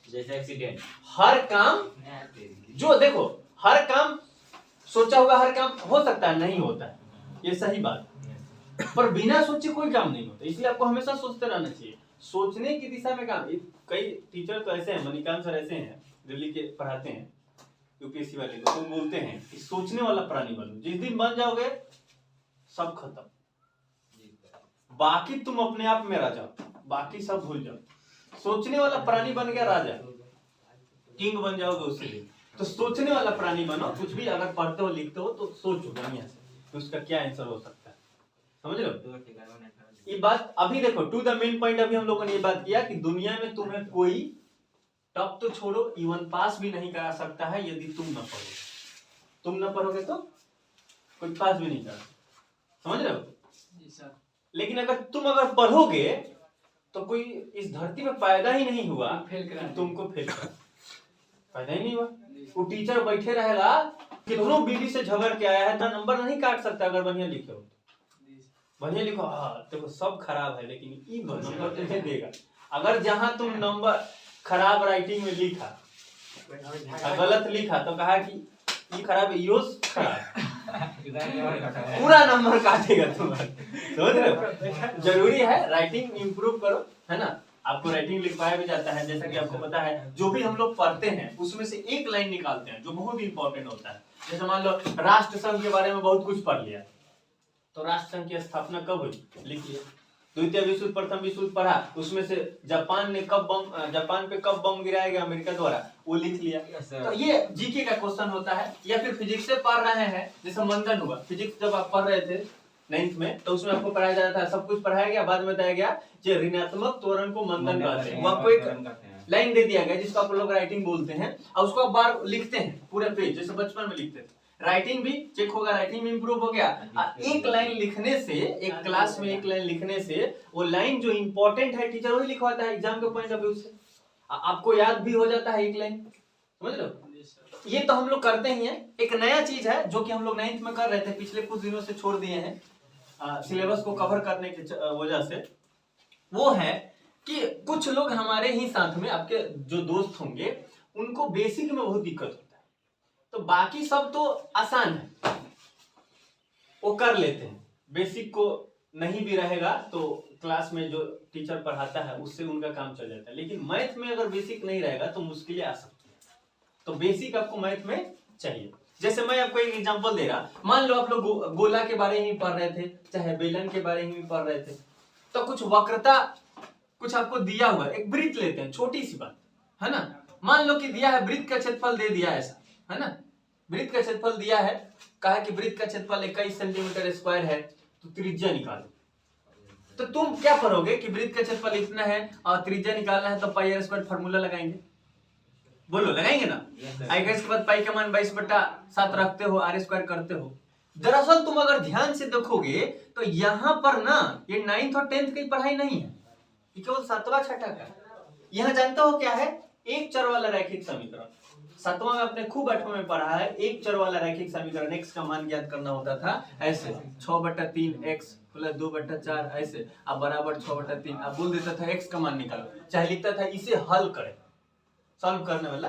जैसे एक्सीडेंट। हर काम जो देखो, हर काम सोचा हुआ हर काम हो सकता है, नहीं होता है, ये सही बात है, पर बिना सोचे कोई काम नहीं होता। इसलिए आपको हमेशा सोचते रहना चाहिए, सोचने की दिशा में काम। कई टीचर तो ऐसे हैं, मणिकांत सर ऐसे हैं, दिल्ली के पढ़ाते हैं यूपीएससी वाले को, तो बोलते हैं कि सोचने वाला प्राणी बनो, जिस दिन बन जाओगे सब खत्म, बाकी तुम अपने आप में राजा, बाकी सब भूल जाओ। सोचने वाला प्राणी बन गया राजा, किंग बन जाओगे उसी दिन। तो सोचने वाला प्राणी बनो, कुछ भी अगर पढ़ते हो लिखते हो तो सोचो बढ़िया से, तो उसका क्या आंसर हो सकता है, समझ लो। ये बात अभी देखो, टू द मेन पॉइंट, अभी हम लोगों ने ये बात किया कि दुनिया में तुम्हें कोई टॉप तो छोड़ो इवन पास भी नहीं करा सकता है यदि तुम न पढ़ोगे। तुम न पढ़ोगे तो कोई पास भी नहीं करा, समझ रहे हो। लेकिन अगर तुम पढ़ोगे तो कोई इस धरती में पैदा ही नहीं हुआ तुमको फेल कर, पैदा ही नहीं हुआ। वो टीचर बैठे रहेगा, कितनों बीवी से झगड़ के आया है ना, नंबर नहीं काट सकता अगर बढ़िया लिखे हो। बढ़िया लिखो, हाँ देखो सब खराब है लेकिन ई नंबर तुम्हें देगा। अगर जहां तुम नंबर खराब राइटिंग में लिखा, गलत लिखा, तो कहा कि ये खराब है, यो खराब, पूरा नंबर काटेगा तुम्हारा, समझ रहे हो। जरूरी है राइटिंग इंप्रूव करो, है ना। आपको राइटिंग लिखवाया भी जाता है, जैसा कि आपको पता है जो भी हम लोग पढ़ते हैं उसमें से एक लाइन निकालते हैं जो बहुत इंपॉर्टेंट होता है। जैसे मान लो राष्ट्र संघ के बारे में बहुत कुछ पढ़ लिया, तो राष्ट्र संघ की स्थापना कब हुई लिखिए। द्वितीय विश्व युद्ध, प्रथम विश्व युद्ध पढ़ा, उसमें से जापान पे कब बम गिराया गया अमेरिका द्वारा, वो लिख लिया। तो ये जीके का क्वेश्चन होता है। या फिर फिजिक्स से पढ़ रहे हैं, जैसे मंदन हुआ, फिजिक्स जब आप पढ़ रहे थे 9th में, तो उसमें आपको पढ़ाया जाता है, सब कुछ पढ़ाया गया, बाद में बताया गया कि ऋणात्मक त्वरण को मंदन कहते हैं। आपको एक लाइन दे दिया गया जिसको आप लोग राइटिंग बोलते हैं, और उसको आप बार लिखते हैं पूरे पेज, जैसे बचपन में लिखते थे। राइटिंग भी चेक होगा, राइटिंग भी इंप्रूव हो गया। एक लाइन लिखने से, एक क्लास में एक लाइन लिखने से, वो लाइन जो इंपॉर्टेंट है टीचर वही लिखवाता है एग्जाम के पॉइंट ऑफ व्यू से, आपको याद भी हो जाता है एक लाइन, समझ रहे हो। ये तो हम लोग करते ही हैं। एक नया चीज है जो कि हम लोग 9th में कर रहे थे, पिछले कुछ दिनों से छोड़ दिए हैं सिलेबस को कवर करने की वजह से, वो है कि कुछ लोग हमारे ही साथ में, आपके जो दोस्त होंगे, उनको बेसिक में बहुत दिक्कत होता है, तो बाकी सब तो आसान है, वो कर लेते हैं। बेसिक को नहीं भी रहेगा तो क्लास में जो टीचर पढ़ाता है उससे उनका काम चल जाता है। लेकिन मैथ में अगर बेसिक नहीं रहेगा तो मुश्किलें आ सकती है, तो बेसिक आपको मैथ में चाहिए। जैसे मैं आपको एक एग्जांपल दे रहा, मान लो आप लोग गोला के बारे में पढ़ रहे थे, चाहे बेलन के बारे में पढ़ रहे थे, तो कुछ वक्रता कुछ आपको दिया हुआ, एक वृत्त लेते हैं, छोटी सी बात है ना। मान लो कि दिया है वृत्त का क्षेत्रफल दे दिया ऐसा, है ना, वृत्त का क्षेत्रफल दिया है, कहा कि वृत्त का क्षेत्रफल 21 सेंटीमीटर स्क्वायर है, तो त्रिज्या निकालो। तो तुम क्या करोगे कि वृत्त का क्षेत्रफल इतना है और त्रिज्या निकालना है, तो पाई आर स्क्वायर फार्मूला लगाएंगे, बोलो लगाएंगे ना। आएगा इसके बाद पाई का मान 22/7 रखते हो, आर स्क्वायर करते हो। दरअसल तुम अगर ध्यान से देखोगे तो यहाँ पर ना ये 9th और 10th की पढ़ाई नहीं है, ये केवल 7वां छठा का। यहाँ जानते हो क्या है, एक चर वाला रैखिक समीकरण। 7वां में आपने खूब 8वां में पढ़ा है, एक चर वाला रैखिक समीकरण, x का मान ज्ञात करना होता था ऐसे, 6/3 x + 2/4 ऐसे, अब बराबर 6/3, अब बोल देता था x का मान निकालो, चाहे लिखता था इसे हल करें, सॉल्व करने वाला।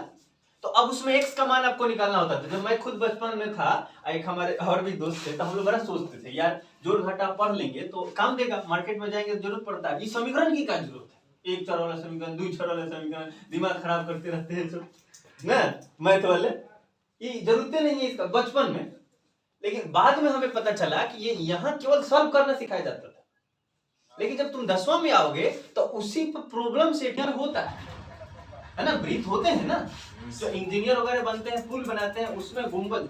तो अब उसमें x का मान आपको निकालना होता था। जब मैं खुद बचपन में था, एक हमारे और भी दोस्त थे, तो हम लोग बड़ा सोचते थे यार जोड़ घटा पढ़ लेंगे तो काम देगा, मार्केट में जाएंगे तो जरूरत पड़ता है, इस समीकरण की क्या जरूरत है, एक चर वाला समीकरण, 2 चर वाला समीकरण, दिमाग खराब करते रहते हैं सब ना मैथ वाले, ये जरूरत नहीं है इसका बचपन में। लेकिन बाद में हमें पता चला कि ये यहाँ केवल सॉल्व करना सिखाया जाता था, लेकिन जब तुम 10वां में आओगे तो उसी पर प्रॉब्लम सेटिंग होता है ना, वृत्त होते हैं ना, जो इंजीनियर वगैरह बनते हैं, पुल बनाते हैं, उसमें गुंबद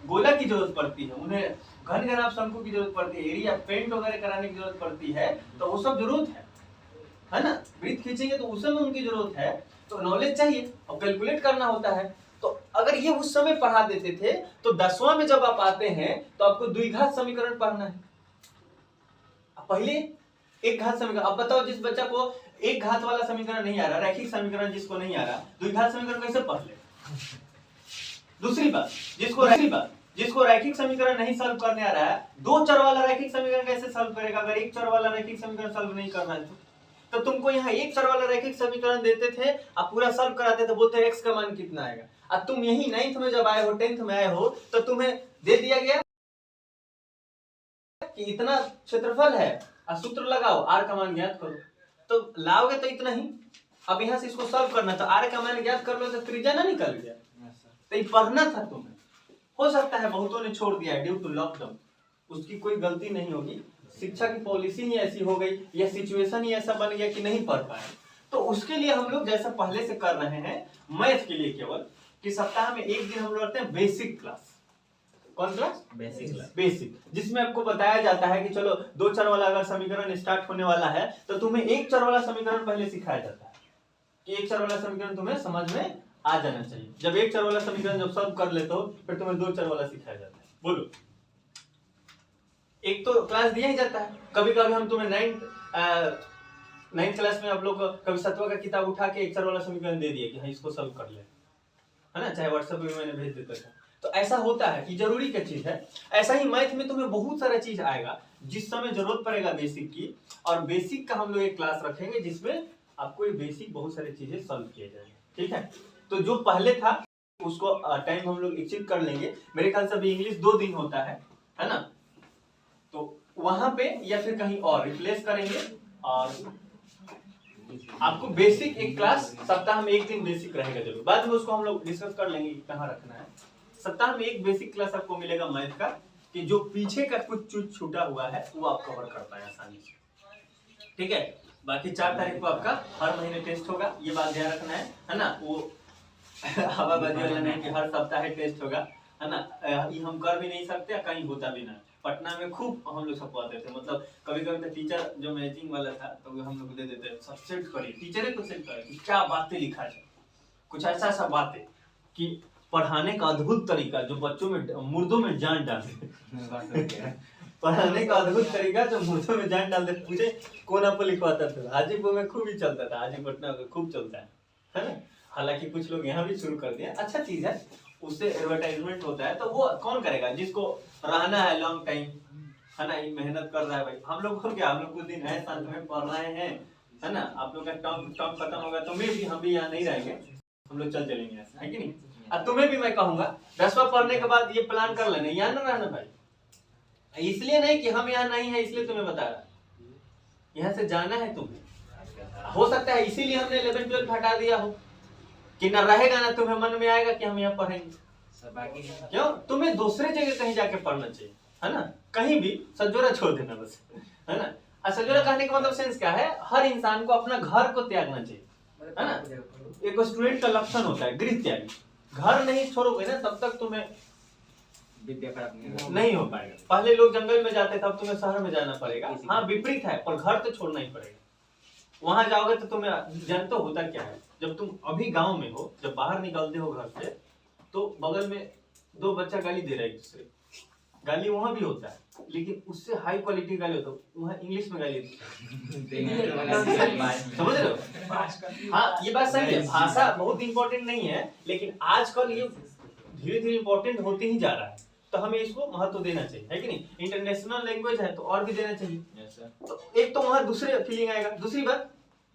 गोला की जरूरत पड़ती है, उन्हें घन घनाभ शंकु की जरूरत पड़ती है, एरिया पेंट वगैरह कराने की जरूरत पड़ती है, तो वो सब जरूरत है ना। वृत्त खींचेंगे तो उस समय उनकी जरूरत है, तो नॉलेज चाहिए और कैलकुलेट करना होता है। तो अगर ये उस समय पढ़ा देते थे तो 10वां में जब आप आते हैं तो आपको द्विघात समीकरण पढ़ना है। पहले एक घात समीकरण, अब बताओ जिस बच्चा को एक घात वाला समीकरण नहीं आ रहा, रैखिक समीकरण जिसको नहीं आ रहा, द्विघात समीकरण कैसे पढ़ ले। दूसरी बात, जिसको रैखिक समीकरण नहीं सॉल्व करने आ रहा है, 2 चर वाला रैखिक समीकरण कैसे सॉल्व करेगा। अगर एक चर वाला रैखिक समीकरण सॉल्व नहीं करना है तो तुमको यहाँ एक चर वाला रैखिक समीकरण देते थे, आप पूरा सॉल्व कराते थे, बोलते x का मान कितना आएगा। अब तुम यही 9th में जब आए हो, 10th में आए हो, तो तुम्हें दे दिया गया कि इतना क्षेत्रफल है, और सूत्र लगाओ, r का मान ज्ञात करो, तो लाओगे तो इतना ही। अब यहाँ से इसको सॉल्व करना था, r का मान ज्ञात कर लो तो त्रिज्या ना निकल गया, तो ये पढ़ना था तुम्हें। हो सकता है बहुतों ने छोड़ दिया ड्यू टू लॉकडाउन, उसकी कोई गलती नहीं होगी, शिक्षा की पॉलिसी ही ऐसी हो गई या सिचुएशन ही ऐसा बन गया कि नहीं पढ़ पाए। तो उसके लिए हम लोग जैसा पहले से कर रहे हैं मैथ के लिए केवल, कि सप्ताह में एक दिन हम लोग रखते हैं बेसिक क्लास। कौन क्लास? Basic class. बेसिक, जिसमें आपको बताया जाता है कि चलो 2 चर वाला अगर समीकरण स्टार्ट होने वाला है तो तुम्हें 1 चर वाला समीकरण पहले सिखाया जाता है कि 1 चर वाला समीकरण तुम्हें समझ में आ जाना चाहिए। जब 1 चर वाला समीकरण जब सॉल्व कर लेते हो फिर तुम्हें 2 चर वाला सिखाया जाता है। बोलो, एक तो क्लास दिया ही जाता है। कभी कभी हम तुम्हें 9th क्लास में आप लोग कभी 7वां का किताब उठा के 1 चर वाला समीकरण दे दिए कि हाँ इसको सॉल्व कर ले, है ना, चाहे व्हाट्सएप पे मैंने भेज देता था। तो ऐसा होता है कि जरूरी क्या चीज है। ऐसा ही मैथ में तुम्हें बहुत सारा चीज आएगा जिस समय जरूरत पड़ेगा बेसिक की, और बेसिक का हम लोग एक क्लास रखेंगे जिसमें आपको ये बेसिक बहुत सारी चीजें सॉल्व किए जाएंगे, ठीक है। तो जो पहले था उसको टाइम हम लोग एक्सीड कर लेंगे। मेरे ख्याल से अभी इंग्लिश 2 दिन होता है ना, तो वहां पे या फिर कहीं और रिप्लेस करेंगे और आपको बेसिक एक क्लास सप्ताह में 1 दिन बेसिक रहेगा जरूर। बाद में उसको हम लोग डिस्कस कर लेंगे कहाँ रखना है। सप्ताह में 1 बेसिक क्लास आपको मिलेगा मैथ का, कि जो पीछे का कुछ चीज छूटा हुआ है वो आप कवर कर पाए आसानी से, ठीक है। बाकी 4 तारीख को आपका हर महीने टेस्ट होगा, ये बात ध्यान रखना है ना। वो हवाबाजी वाला नहीं कि हर सप्ताह टेस्ट होगा, है ना। ये हम कर भी नहीं सकते, कहीं होता भी ना। पटना में खूब हम लोग छपवाते थे, मतलब कभी कभी तो टीचर जो मैचिंग वाला था तो वो हम लोग दे देते सब सेट करिए, टीचर को सेट करे कि क्या बातें लिखा है, कुछ ऐसा ऐसा बातें कि पढ़ाने का अद्भुत तरीका जो बच्चों में मुर्दों में जान डाले पढ़ाने का अद्भुत तरीका जो मुर्दों में जान डाल दे। पूछे कौन आपको लिखवाता था? हाजीपुर में खूब ही चलता था, हाजी पटना में खूब चलता है ना। हालांकि कुछ लोग यहाँ भी शुरू कर दिए, अच्छा चीज है, उससे एडवर्टाइजमेंट होता है। तो वो कौन करेगा जिसको रहना है लॉन्ग टाइम, है ना, मेहनत कर रहा है भाई। हम लोग को क्या, हम लोग कुछ दिन है साथ में पढ़ रहे हैं, है ना। आप लोग का टर्म खत्म होगा तो मैं भी हम भी यहाँ नहीं रहेंगे, हम लोग चल चलेंगे, है कि नहीं। अब तुम्हें भी मैं कहूंगा 10वां पढ़ने के बाद ये प्लान कर लेना, यहाँ ना रहना भाई। इसलिए नहीं कि हम यहाँ नहीं है इसलिए तुम्हें बता रहा, यहाँ से जाना है तुम्हें। हो सकता है इसीलिए हमने 11 12 हटा दिया हो कि ना रहेगा ना तुम्हें मन में आएगा कि हम यहाँ पढ़ेंगे। क्यों, तुम्हें दूसरे जगह कहीं जाके पढ़ना चाहिए, है ना। कहीं भी सजोरा छोड़ देना बस, है ना। और सजोरा कहने का मतलब सेंस क्या है, हर इंसान को अपना घर को त्यागना चाहिए, है ना। एक स्टूडेंट का लक्षण होता है गृह त्यागी। घर नहीं छोड़ोगे ना तब तक तुम्हें विद्या प्राप्त नहीं हो पाएगा। पहले लोग जंगल में जाते थे, अब तुम्हें शहर में जाना पड़ेगा। हाँ विपरीत है, पर घर तो छोड़ना ही पड़ेगा। वहां जाओगे तो तुम्हें जानते होता क्या है, जब तुम अभी गांव में हो, जब बाहर निकलते हो घर से तो बगल में 2 बच्चा गाली दे रहा है एक दूसरे, गाली वहां भी होता है लेकिन उससे हाई क्वालिटी गाली होता है, वहां इंग्लिश में गाली समझ रहे हो। हाँ ये बात सही है, भाषा बहुत इंपॉर्टेंट नहीं है, लेकिन आजकल ये धीरे धीरे इंपॉर्टेंट होते ही जा रहा है, तो हमें इसको महत्व देना चाहिए, है कि नहीं। इंटरनेशनल लैंग्वेज है तो और भी देना चाहिए। तो एक तो वहां दूसरे फीलिंग आएगा, दूसरी बात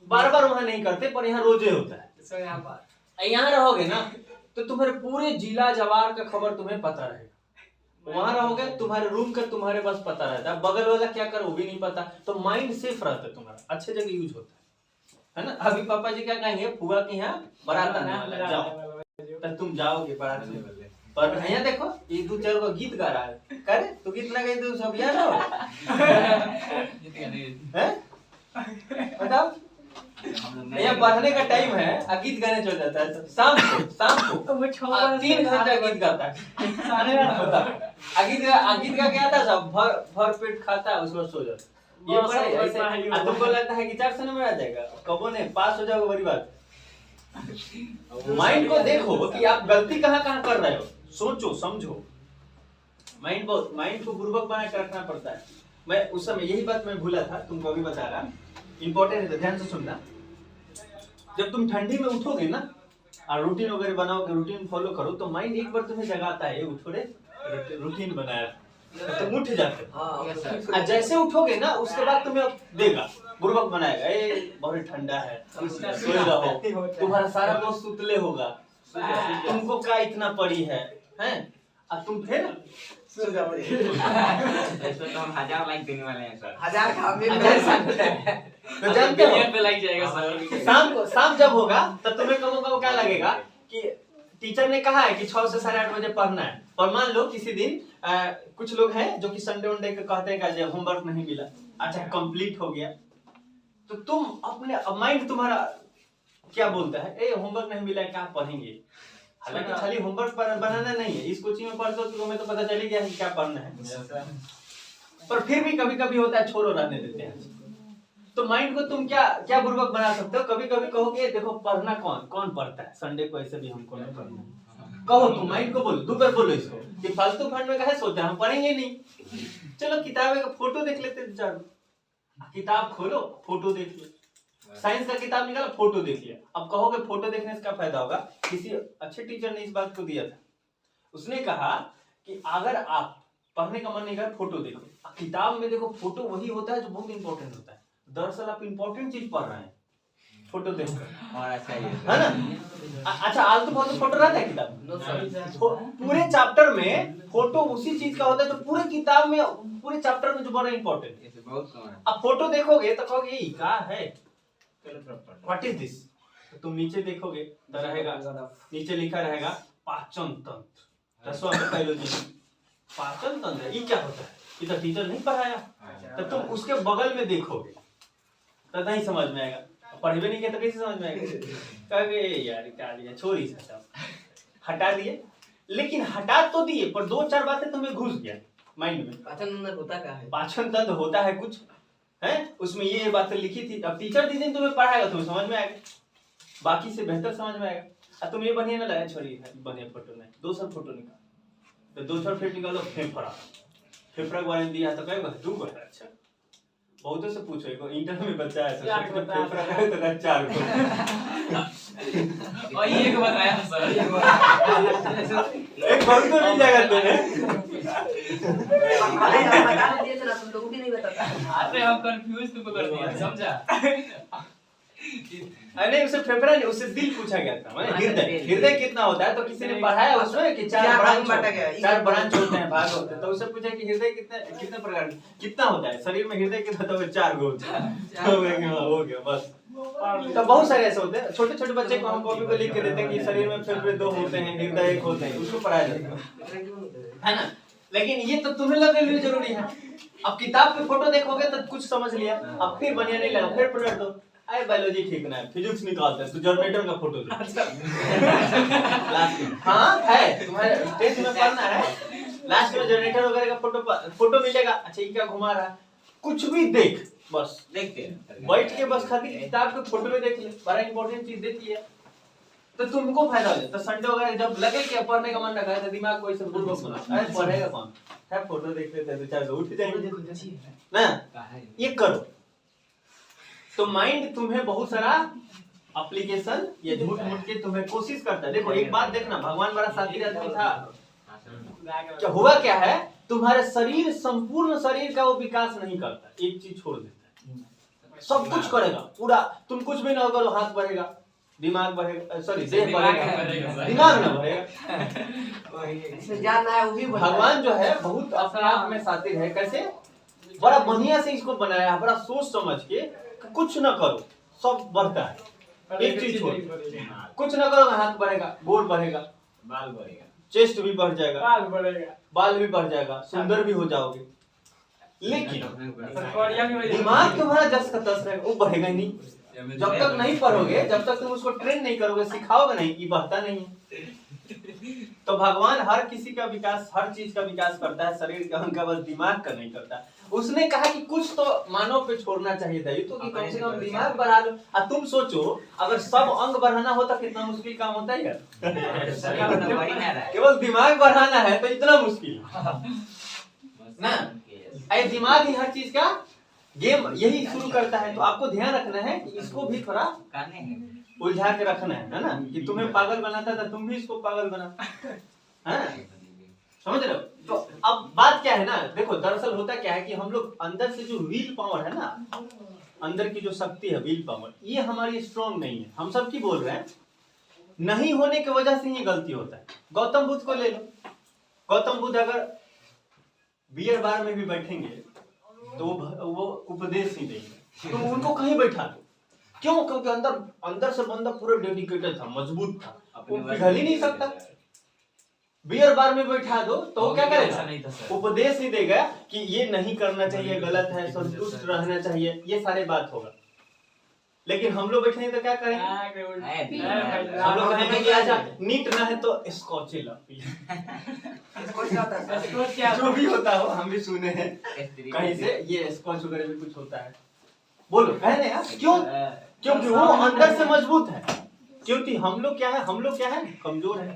बार बार वहां नहीं करते पर यहाँ रोजे होता है। यहाँ रहोगे ना तो तुम्हारे पूरे जिला जवार का खबर तुम्हें पता रहेगा। वहां रहोगे तुम्हारे रूम का तुम्हारे पास पता रहता है, बगल वाला क्या कर वो भी नहीं पता, तो माइंड सेफ रहता है तुम्हारा, अच्छे जगह यूज होता है ना। अभी पापा जी क्या कहेंगे, फुआ के यहाँ बारात आने वाला है, जाओ, तो तुम जाओगे बारात में। पर यहाँ देखो ये 2-4 को गीत गा रहा है, करे तो गीत ना गए तो सब याद हो बताओ। यहाँ पढ़ने का टाइम है, गीत गाने चल जाता है शाम को 3 घंटा गीत गाता है। गीत गा के आता सब भर पेट खाता है, उसको सो जाता है। ये पढ़ाई ऐसे तुमको लगता है कि 400 नंबर आ जाएगा, कबो नहीं, पास हो जाओगे, बड़ी बात। माइंड को देखो कि आप गलती कहाँ कहाँ कर रहे हो, सोचो समझो। माइंड को बुर्बक बना के रखना पड़ता है। मैं उस समय यही बात मैं भूला था, तुमको अभी बता रहा, इंपॉर्टेंट है, ध्यान से सुनना। जब तुम ठंडी में उठोगे ना और रूटीन वगैरह बनाओगे, रूटीन फॉलो करो, तो माइंड एक बार तुम्हें जगाता है, उठो रे, रूटीन बनाया, तुम उठ जाते हो। जैसे उठोगे ना उसके बाद तुम्हें देगा, बुर्बक बनाएगा, ए बहुत ठंडा है, सो रहो, तुम्हारा सारा दोस्त सुतले होगा, तुमको क्या इतना पड़ी है, और तुम फिर सो जाओगे। इसमें तो हम 1000 लाइक देने वाले हैं सर, 1000 का तो जानते हो पे लाइक जाएगा सर। शाम जब होगा तब तुम्हें कबो क्या लगेगा कि टीचर ने कहा है कि 6 से 8:30 बजे पढ़ना है, और मान लो किसी दिन कुछ लोग हैं जो कि संडे वनडे के कहते हैं कि होमवर्क नहीं मिला, अच्छा कंप्लीट हो गया, तो तुम अपने माइंड तुम्हारा क्या बोलता है, ए होमवर्क नहीं मिला है क्या पढ़ेंगे, हालांकि खाली होमवर्क बनाना नहीं है, इस कोचिंग में पढ़ते हो तो तुम्हें तो पता चल ही गया है क्या पढ़ना है, पर फिर भी कभी कभी होता है छोड़ो रहने देते हैं। तो माइंड को तुम क्या क्या बुर्बक बना सकते हो, कभी कभी कहोगे देखो पढ़ना कौन कौन पढ़ता है, संडे को ऐसे भी हमको नहीं पढ़ना, कहो तुम माइंड को बोलो, 2 बार बोलो इसको कि फालतू फंड में कहे सोचते हम पढ़ेंगे नहीं, चलो किताब का फोटो देख लेते हैं, चलो किताब खोलो फोटो देख लो, साइंस का किताब निकाला फोटो देख लिया। अब कहोगे फोटो देखने से क्या फायदा होगा, किसी अच्छे टीचर ने इस बात को दिया था, उसने कहा कि अगर आप पढ़ने का मन नहीं कर फोटो देखो, किताब में देखो फोटो वही होता है जो बहुत इंपॉर्टेंट होता है, दरअसल आप इंपॉर्टेंट चीज पढ़ रहे हैं फोटो देखकर, और अच्छा है ना। अच्छा आज तो बहुत फोटो रहता है किताब में, पूरे चैप्टर में फोटो उसी चीज का होता है तो पूरे किताब में पूरे चैप्टर में जो बड़ा इंपॉर्टेंट है। अब फोटो देखोगे तो कहोगे ये क्या है, व्हाट इज दिस, तो तुम नीचे देखोगे तो रहेगा, नीचे लिखा रहेगा पाचन तंत्र, 10वां में बायोलॉजी पाचन तंत्र, ये क्या होता है, ये तो टीचर नहीं पढ़ाया, तो तुम उसके बगल में देखोगे तो नहीं समझ में आएगा, पढ़े नहीं किया तो कैसे समझ में आएगा, कहोगे यार क्या लिया छोड़ ही सब हटा दिए, लेकिन हटा तो दिए पर 2-4 बातें तुम्हें घुस गया माइंड में। पाचन तंत्र होता क्या है, पाचन तंत्र होता है कुछ है, उसमें ये बातें लिखी थी, अब टीचर जिस दिन तुम्हें पढ़ाएगा तुम्हें समझ में आएगा, बाकी से बेहतर समझ में आएगा। अब तुम ये बढ़िया ना लगा छोड़ी बढ़िया फोटो नहीं, 2 फोटो निकाल तो 2 फिर निकालो फेफड़ा, फेफड़ा के बारे में दिया तो कहे 2 बार, अच्छा बहुतों से पूछो, एक इंटर में बच्चा है तो फेफड़ा का तो 4 और ये एक बताया सर, एक बहुत तो नहीं जाएगा तुम्हें, बता दिए थे ना तुम लोगों भी नहीं बताता। अरे हम कंफ्यूज तुमको कर दिया, समझा। नहीं उसे फेफड़ा नहीं, उससे दिल पूछा गया था, हृदय, हृदय कितना होता है तो किसी ने पढ़ाया उसमें कि 4 ब्रांच होते हैं, भाग होते हैं, तो उससे पूछा कि हृदय कितने प्रकार कितना होता है शरीर में, हृदय कितना, तो 4 गो होता है, हो गया बस। तो बहुत सारे ऐसे होते हैं, छोटे छोटे बच्चे को हम कॉपी पे लिख के देते हैं कि शरीर में फेफड़े 2 होते हैं, हृदय 1 होते हैं, उसको पढ़ाया जाता है ना, लेकिन ये तो तुम्हें लगने लिए जरूरी है। अब किताब पे फोटो देखोगे तो कुछ समझ लिया, अब फिर बढ़िया नहीं लगा फिर पलट दो, अरे बायोलॉजी ठीक ना है, फिजिक्स निकालते हैं तो जनरेटर का फोटो दे लास्ट में, हाँ है तुम्हारे टेस्ट में पढ़ना है, लास्ट में जनरेटर वगैरह का फोटो मिलेगा, अच्छा ये क्या घुमा रहा है, कुछ भी देख बस देखते हैं बैठ के, बस खाली किताब के फोटो में देख ले, बड़ा इंपॉर्टेंट चीज देती है तो तुमको फायदा हो जाए। तो संडे वगैरह जब लगे कि पढ़ने का मन रखा है तो दिमाग को ऐसे बुर्बक बना, अरे पढ़ेगा कौन है, फोटो देख लेते हैं तो 4 उठ जाएंगे ना, ये करो तो माइंड तुम्हें बहुत सारा एप्लीकेशन या झूठ मूठ के तुम्हें कोशिश करता है। देखो एक बात देखना, भगवान बड़ा शातिर आदमी था, क्या हुआ क्या है, तुम्हारे शरीर संपूर्ण शरीर का वो विकास नहीं करता, एक चीज छोड़ देता है, सब कुछ करेगा पूरा, तुम कुछ भी ना करो हाथ बढ़ेगा, दिमाग बढ़ेगा, सॉरी देह बढ़ेगा, दिमाग ना बढ़ेगा। जानना है वो भी भगवान जो है बहुत अपने आप में शातिर है, कैसे बड़ा बढ़िया से इसको बनाया है, बड़ा सोच समझ के, कुछ न करो सब बढ़ता है, एक चीज छोड़, कुछ न करो हाथ बढ़ेगा, गोड़ बढ़ेगा, बाल बढ़ेगा, चेस्ट भी बढ़ जाएगा, बाल भी बढ़ जाएगा, सुंदर भी हो जाओगे, लेकिन दिमाग तुम्हारा जस का तस रहेगा, वो बढ़ेगा ही नहीं। जब तक नहीं पढ़ोगे, जब तक तुम उसको ट्रेन नहीं करोगे, सिखाओगे नहीं, ये बढ़ता नहीं है। तो भगवान हर किसी का विकास, हर चीज का विकास करता है, शरीर का अंग का, बस दिमाग का नहीं करता। उसने कहा कि कुछ तो मानव पे छोड़ना चाहिए था, ये तो कि कम से कम दिमाग बढ़ा लो। अब तुम सोचो अगर सब अंग बढ़ाना होता कितना मुश्किल काम होता है यार, केवल दिमाग बढ़ाना है तो इतना मुश्किल ना, अरे दिमाग ही हर चीज का गेम यही शुरू करता है। तो आपको ध्यान रखना है कि इसको भी थोड़ा उलझा के रखना है ना, कि तुम्हें पागल बनाता था तुम भी इसको पागल बना, समझ रहे हो। तो अब बात क्या है ना, देखो दरअसल होता क्या है कि हम लोग अंदर से जो व्हील पावर है ना, अंदर की जो शक्ति है व्हील पावर, ये हमारी स्ट्रॉन्ग नहीं है। हम सब की बोल रहे हैं, नहीं होने की वजह से ही गलती होता है। गौतम बुद्ध को ले लो, गौतम बुद्ध अगर बियर बार में भी बैठेंगे तो वो उपदेश ही देंगे, तो उनको कहीं बैठा दो, क्यों? क्योंकि अंदर से बंदा पूरा डेडिकेटेड था, मजबूत था, वो पिघल ही नहीं सकता। बियर बार में बैठा दो तो वो क्या करेगा? उपदेश ही देगा कि ये नहीं करना चाहिए, गलत है, संतुष्ट रहना चाहिए, ये सारे बात होगा। लेकिन हम लोग बैठे हैं तो क्या करेंगे? हम लोग कहेंगे कि अच्छा नीट ना है तो स्कॉचे ला स्कॉच क्या होता है? जो भी होता हो, हम भी सुने हैं कहीं से ये स्कॉच वगैरह भी कुछ होता है। बोलो कहने यार क्यों? क्योंकि वो अंदर से मजबूत है। क्योंकि हम लोग क्या है कमजोर है।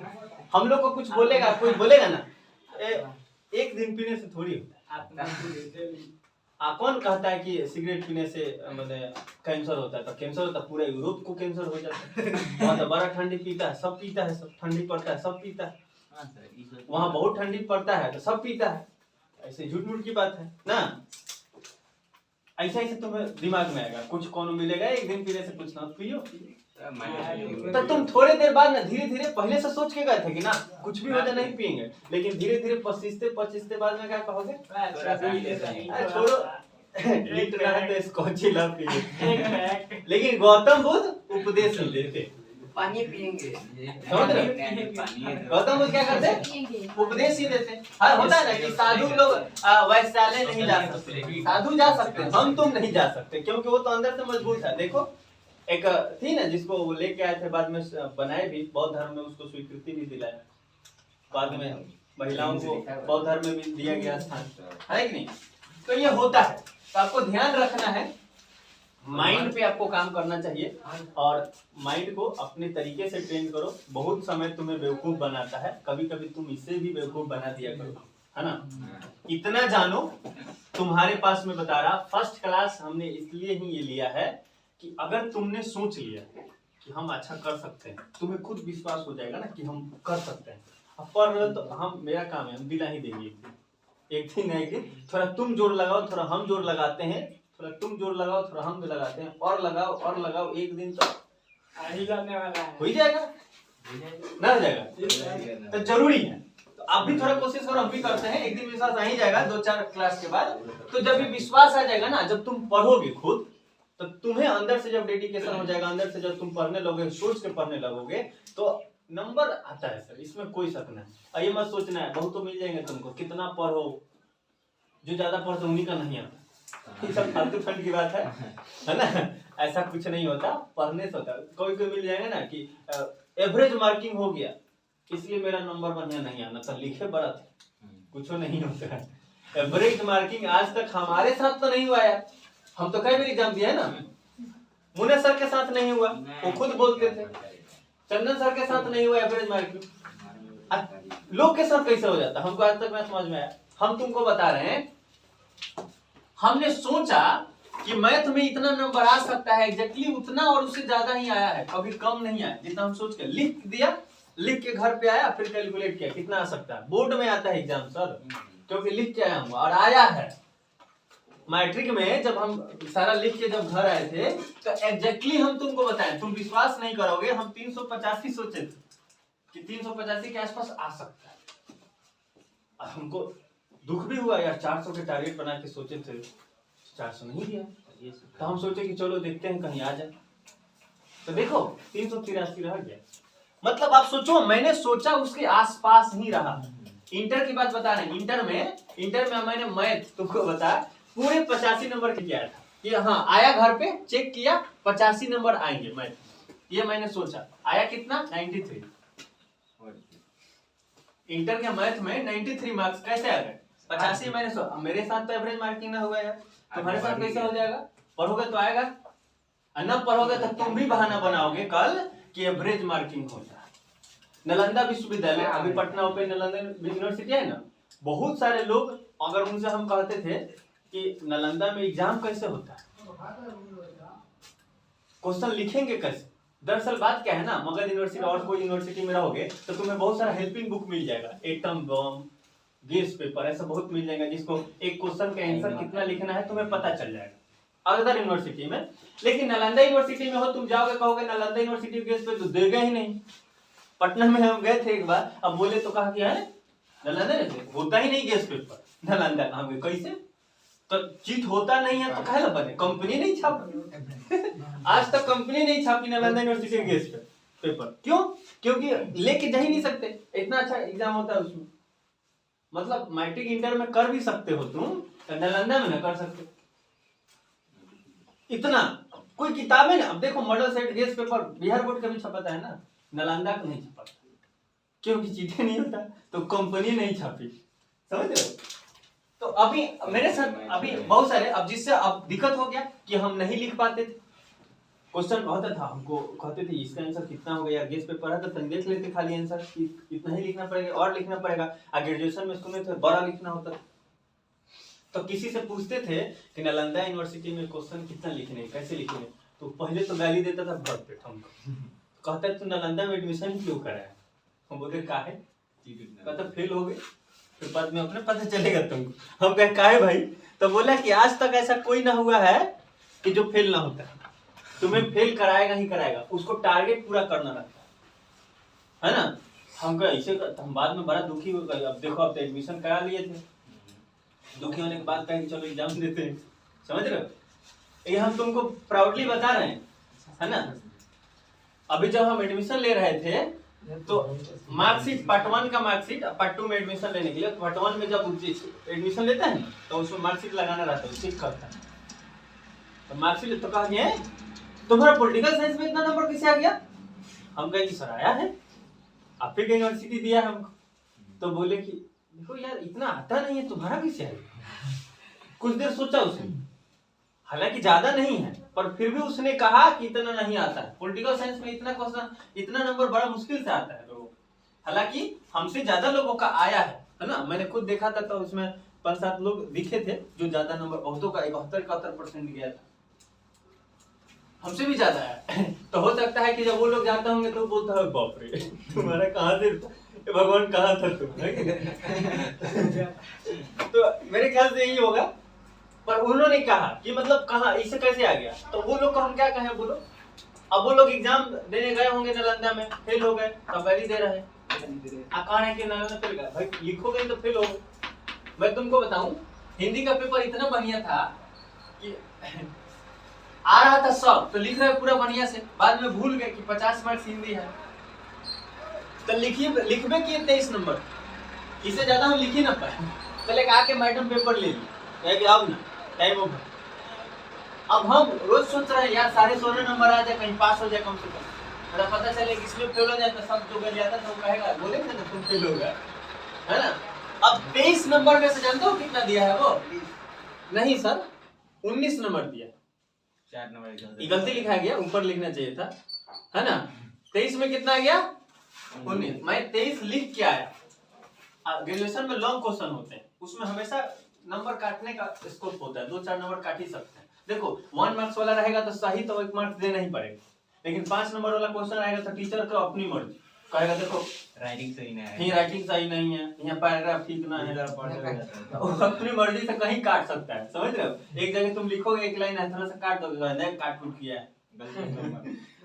हम लोग को कुछ बोलेगा कोई बोलेगा ना, एक दिन पीने से थोड़ी होता है। कौन कहता है कि सिगरेट पीने से मतलब कैंसर होता है? तो कैंसर होता है पूरा यूरोप को कैंसर हो जाता है। वहाँ तो बड़ा ठंडी पीता है, सब पीता है, सब ठंडी पड़ता है, सब पीता है। वहाँ बहुत ठंडी पड़ता है तो सब पीता है। ऐसे झूठ मूठ की बात है ना। ऐसे तुम्हें दिमाग में आएगा, कुछ कौन मिलेगा एक दिन पीने से, कुछ ना पियो। तो तुम थोड़े देर बाद ना धीरे धीरे, पहले से सोच के गए थे कि ना कुछ भी हो जाए नहीं पियेंगे, लेकिन धीरे धीरे पचीसते बाद में क्या कहोगे? छोड़ो लीट रहा है तो स्कॉच ही ला पिए। लेकिन गौतम बुद्ध उपदेश नहीं देते, पानी पियेंगे। समझ रहे? गौतम बुद्ध क्या करते? उपदेश ही देते। हाँ होता है ना कि साधु लोग वैश्यालय नहीं जा सकते, साधु जा सकते, हम तुम नहीं जा सकते, क्योंकि वो तो अंदर से मजबूत है। देखो एक थी ना जिसको वो लेके आए थे, बाद में बनाए भी, बौद्ध धर्म में उसको स्वीकृति भी दिलाया, बाद में महिलाओं को बौद्ध धर्म में भी दिया गया स्थान, है कि नहीं? तो ये होता है, तो आपको ध्यान रखना है, माइंड पे आपको काम करना चाहिए और माइंड को अपने तरीके से ट्रेन करो। बहुत समय तुम्हें बेवकूफ बनाता है, कभी कभी तुम इससे भी बेवकूफ बना दिया करो, है ना। इतना जानो, तुम्हारे पास में बता रहा, फर्स्ट क्लास हमने इसलिए ही ये लिया है कि अगर तुमने सोच लिया कि हम अच्छा कर सकते हैं, तुम्हें खुद विश्वास हो जाएगा ना कि हम कर सकते हैं। अब पढ़ रहे तो हम, मेरा काम है, हम दिला ही देंगे एक दिन नहीं, थोड़ा तुम जोर लगाओ, थोड़ा हम जोर लगाते हैं, थोड़ा तुम जोर लगाओ, थोड़ा हम लगाते हैं, और लगाओ, एक दिन तो हो ही जाएगा ना, हो जाएगा। तो जरूरी है, तो आप भी थोड़ा कोशिश करो, हम भी करते हैं, एक दिन विश्वास आ ही जाएगा 2-4 क्लास के बाद। तो जब भी विश्वास आ जाएगा ना, जब तुम पढ़ोगे खुद, तो तुम्हें अंदर से जब डेडिकेशन हो जाएगा, अंदर से जब तुम पढ़ने लगोगे, सोच के पढ़ने लगोगे, तो नंबर आता है सर, इसमें कोई शक नहीं। ये मत सोचना है बहुत तो मिल जाएंगे तुमको, कितना पढ़ो, जो ज्यादा पढ़ते उन्हीं का नहीं आता, ये सब फालतू फंड की बात है ना। ऐसा कुछ नहीं होता, पढ़ने से होता है। कोई मिल जाएगा ना कि एवरेज मार्किंग हो गया इसलिए मेरा नंबर बढ़िया नहीं आना, तो लिखे बड़ा थे, कुछ नहीं होता है। एवरेज मार्किंग आज तक हमारे साथ तो नहीं हुआ यार, हम तो कई बार एग्जाम दिया है ना, मुने सर के साथ नहीं हुआ, वो खुद बोलते थे, चंदन सर के साथ नहीं हुआ एवरेज मार्किंग, लोग के साथ कैसे हो जाता, हमको आज तक मैं समझ में आया। हम तुमको बता रहे हैं, हमने सोचा कि मैथ में इतना नंबर आ सकता है, एग्जैक्टली उतना और उससे ज्यादा ही आया है, कभी कम नहीं आया, जितना हम सोच के लिख दिया, लिख के घर पे आया, फिर कैलकुलेट किया कितना आ सकता है। बोर्ड में आता है एग्जाम सर, क्योंकि लिख के आया हूँ और आया है। मैट्रिक में जब हम सारा लिख के जब घर आए थे, तो एग्जैक्टली हम तुमको बताएं, तुम विश्वास नहीं करोगे, हम 385 सोचे थे कि 385 के आसपास आ सकता है। और हमको दुख भी हुआ यार, 400 के टारगेट बना के सोचे थे, 400 नहीं दिया, तो हम सोचे कि चलो देखते हैं कहीं आ जाए, तो देखो 383 रह गया। मतलब आप सोचो, मैंने सोचा उसके आसपास ही रहा। इंटर की बात बता रहे हैं, इंटर में मैंने मैथ तुमको बता पूरे 85 नंबर किया था, ये हाँ आया, घर पे चेक किया 85 नंबर आएंगे मैथ, ये मैंने सोचा, आया कितना 93। इंटर के मैथ में 93 मार्क्स कैसे आ गए? 85 मैंने सोचा। मेरे साथ तो एवरेज मार्किंग ना हुआ यार, तुम्हारे साथ कैसे हो जाएगा? पढ़ोगे तो आएगा, न पढ़ोगे तो तुम भी बहाना बनाओगे कल कि एवरेज मार्किंग हो जाए। नालंदा विश्वविद्यालय, अभी पटना ओपन नालंदा यूनिवर्सिटी है ना, बहुत सारे लोग, अगर उनसे हम कहते थे कि नालंदा में एग्जाम कैसे होता है, क्वेश्चन लिखेंगे कैसे, दरअसल बात क्या है ना, मगध यूनिवर्सिटी और कोई यूनिवर्सिटी में रहोगे तो तुम्हें बहुत सारा हेल्पिंग बुक मिल जाएगा, एटम बम, गैस पेपर, ऐसा बहुत मिल जाएगा, जिसको एक क्वेश्चन का आंसर कितना लिखना है तुम्हें पता चल जाएगा अदर यूनिवर्सिटी में। लेकिन नालंदा यूनिवर्सिटी में हो, तुम जाओगे कहोगे नालंदा यूनिवर्सिटी गैस पे, तो देगा ही नहीं। पटना में हम गए थे एक बार, अब बोले तो कहा कि है नालंदा होता ही नहीं गैस पेपर, नालंदा कहाँ गए, कैसे? तो चीट होता नहीं है तो काहे बने, कंपनी नहीं छापी आज तक कंपनी नहीं छापी नालंदा यूनिवर्सिटी गैस पेपर, क्यों? क्योंकि लेके जा ही नहीं सकते, इतना अच्छा एग्जाम होता है उसमें। मतलब मैट्रिक इंटर में कर भी सकते हो तुम, नालंदा में ना कर सकते, इतना कोई किताबें ना, अब देखो model set guess paper Bihar board का भी छपाता है ना, नालंदा का नहीं छपाता, क्योंकि चीटें नहीं होता तो कंपनी नहीं छापी, समझ रहे हो। तो अभी मेरे साथ अभी बहुत सारे, अब जिससे अब दिक्कत हो गया कि हम नहीं लिख पाते थे, क्वेश्चन होता था हमको, कहते थे इसका आंसर कितना होगा यार, गेस पेपर है तो देख लेते खाली आंसर, इतना ही लिखना पड़ेगा और लिखना पड़ेगा। ग्रेजुएशन में स्कूल में तो बड़ा लिखना होता था, तो किसी से पूछते थे कि नालंदा यूनिवर्सिटी में क्वेश्चन कितना लिखने, कैसे लिखने, तो पहले तो गाली देता था भर पेट हमको, कहता तू नालंदा में एडमिशन क्यों कराया, हम बोले का है, कहता फेल हो गए, फिर बाद में अपने पता चलेगा तुमको। हम कहे काहे भाई, तो बोला कि आज तक ऐसा कोई ना हुआ है कि जो फेल ना होता है, तुम्हें फेल कराएगा ही कराएगा, उसको टारगेट पूरा करना रहता है ना। हम कहे ऐसे, हम बाद में बड़ा दुखी हो गए, अब देखो अब तो एडमिशन करा लिए थे, दुखी होने के बाद कहेंगे चलो एग्जाम देते हैं, समझ रहे हो, ये हम तुमको प्राउडली बता रहे हैं, है ना। अभी जब हम एडमिशन ले रहे थे तो मार्कशीट पार्ट 1 का मार्कशीट, पार्ट 2 में एडमिशन लेने के लिए, पार्ट 1 में जब एडमिशन लेता है ना तो उसमें मार्कशीट लगाना रहता है, चेक करता है, तो मार्कशीट तो कहा गया तुम्हारा पॉलिटिकल साइंस में इतना नंबर कैसे आ गया, हम कहे कि सर आया है, आप ही यूनिवर्सिटी दिया है हमको, तो बोले कि देखो यार इतना आता नहीं है, तुम्हारा कैसे आया। कुछ देर सोचा उसने, हालांकि ज्यादा नहीं है पर फिर भी उसने कहा कि इतना नहीं आता है, पॉलिटिकल साइंस में इतना क्वेश्चन, इतना नंबर बड़ा मुश्किल से आता है लोगों, हालांकि हमसे ज्यादा लोगों का आया है ना। मैंने खुद देखा था तो उसमें 5-7 लोग दिखे थे जो ज्यादा नंबर, बहुतों का 71-71% गया था, हमसे भी ज्यादा है। तो हो सकता है कि जब वो लोग जाते होंगे तो बोलता है बाप रे तुम्हारा कहाँ से, भगवान कहाँ था तुम। तो मेरे ख्याल से यही होगा, पर उन्होंने कहा कि मतलब कहाँ इससे कैसे आ गया, तो वो लोग को हम क्या कहें बोलो। अब वो लोग एग्जाम देने गए होंगे नालंदा में, फेल हो गए, तब गाली दे रहे हैं, कौन है कि नालंदा फेल गए, भाई लिखोगे तो फेल हो गए। मैं तुमको बताऊं, हिंदी का पेपर इतना बढ़िया था कि आ रहा था सब तो लिख रहे पूरा बढ़िया से, बाद में भूल गए कि 50 मार्क्स हिंदी है, तो लिखबे किए 23 नंबर, इससे ज्यादा हम लिख ही ना पाए। चले आके मैडम पेपर ले ली, अब ना टाइम ओवर। अब हम रोज सोच रहे हैं यार 16.5 नंबर आ जाए, कहीं पास हो जाए कम से कम, अगर पता चले कि इसमें फेल हो जाए तो सब जो गल जाता है तो कहेगा बोलेंगे ना तुम फेल हो गए, है ना। अब 23 नंबर में से जानते हो कितना दिया है वो, नहीं सर 19 नंबर दिया, 4 नंबर गलती लिखा गया, ऊपर लिखना चाहिए था, है ना। 23 में कितना आ गया 19, मैं 23 लिख के आया। ग्रेजुएशन में लॉन्ग क्वेश्चन होते हैं, उसमें हमेशा नंबर काटने का स्कोप होता है, 2-4 नंबर काट ही सकते हैं। देखो 1 मार्क्स वाला रहेगा तो सही तो 1 मार्क्स देना ही पड़ेगा, लेकिन 5 नंबर वाला क्वेश्चन आएगा तो टीचर को अपनी मर्जी कहेगा, देखो राइटिंग सही नहीं है, राइटिंग सही नहीं है, यहाँ पैराग्राफ ठीक ना है, अपनी मर्जी से कहीं काट सकता है, समझ रहे हो। एक जगह तुम लिखोगे एक लाइन है, थोड़ा सा काट दोगे, काट कुट किया है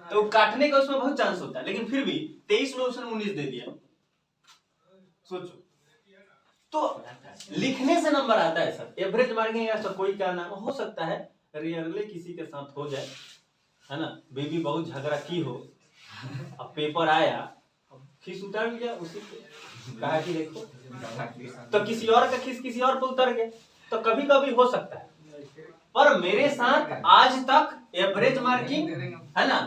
तो काटने का उसमें बहुत चांस होता है, लेकिन फिर भी 23 में उसने 19 दे दिया, सोचो। तो लिखने से नंबर आता है सर, एवरेज मार्किंग ऐसा कोई क्या नाम हो सकता है, रियरली किसी के साथ हो जाए, है ना, बेबी बहुत झगड़ा की हो, अब पेपर आया, खीस उतर गया उसी पे, कहा कि देखो, तो किसी और का खीस किसी और पे उतर गया, तो कभी कभी हो सकता है। पर मेरे साथ आज तक एवरेज मार्किंग, है ना,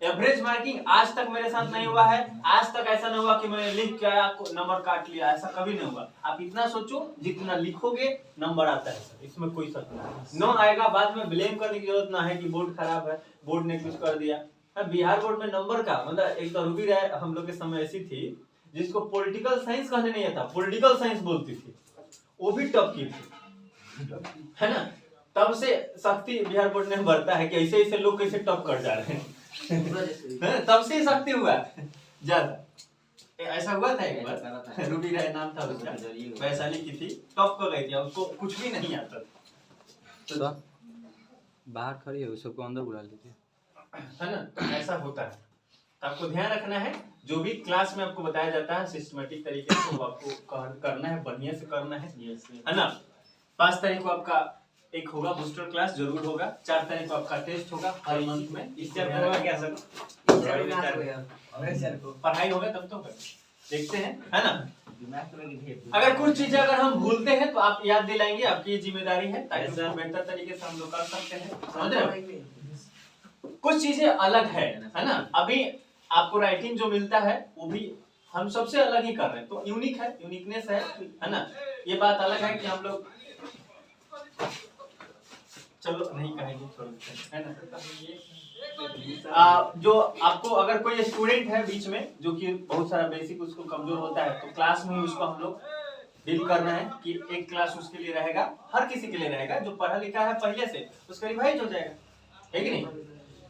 एवरेज मार्किंग आज तक मेरे साथ नहीं हुआ है। आज तक ऐसा नहीं हुआ कि मैंने लिख के आया नंबर काट लिया, ऐसा कभी नहीं हुआ। आप इतना सोचो जितना लिखोगे नंबर आता है सर, इसमें कोई शक नहीं। नो आएगा, बाद में ब्लेम करने की जरूरत ना है कि बोर्ड खराब है, बोर्ड ने कुछ कर दिया। बिहार बोर्ड में नंबर का मतलब, एक तो रूबी राय हम लोग के समय ऐसी थी जिसको पॉलिटिकल साइंस कहने नहीं आता, पॉलिटिकल साइंस बोलती थी, वो भी टॉप की थी, है ना। तब से शक्ति बिहार बोर्ड ने बढ़ता है कि ऐसे ऐसे लोग कैसे टॉप कर जा रहे हैं तब से शक्ति हुआ ज्यादा। ऐसा हुआ था एक बार, रूबी राय नाम था उसका, वैशाली की थी, टॉप कर गई थी, उसको कुछ भी नहीं आता तो बाहर खड़ी है, सबको अंदर बुला लेते है ना। ऐसा होता है, आपको ध्यान रखना है, जो भी क्लास में आपको बताया जाता है सिस्टमेटिक तरीके से आपको करना है, बढ़िया से करना है ना। 5 तारीख को आपका एक होगा बूस्टर क्लास, जरूर होगा। 4 तारीख को आपका टेस्ट होगा हर मंथ में। इससे होगा क्या सर, पढ़ाई होगा तब तो देखते हैं, है ना। अगर कुछ चीजें अगर हम भूलते हैं तो आप याद दिलाएंगे, आपकी ये जिम्मेदारी है, ताकि बेहतर तरीके से हम लोग कर सकते हैं, समझ रहे हो। कुछ चीजें अलग है ना। अभी आपको राइटिंग जो मिलता है वो भी हम सबसे अलग ही कर रहे हैं, तो यूनिक है, यूनिकनेस है ना। ये बात अलग है कि हम लोग चलो नहीं कहेंगे, छोड़ देते हैं, है ना। जो आपको अगर कोई स्टूडेंट है बीच में जो कि बहुत सारा बेसिक उसको कमजोर होता है, तो क्लास में ही उसको हम लोग डील करना है कि एक क्लास उसके लिए रहेगा, हर किसी के लिए रहेगा जो पढ़ा लिखा है पहले से, उसका रिवाइज हो जाएगा, है कि नहीं।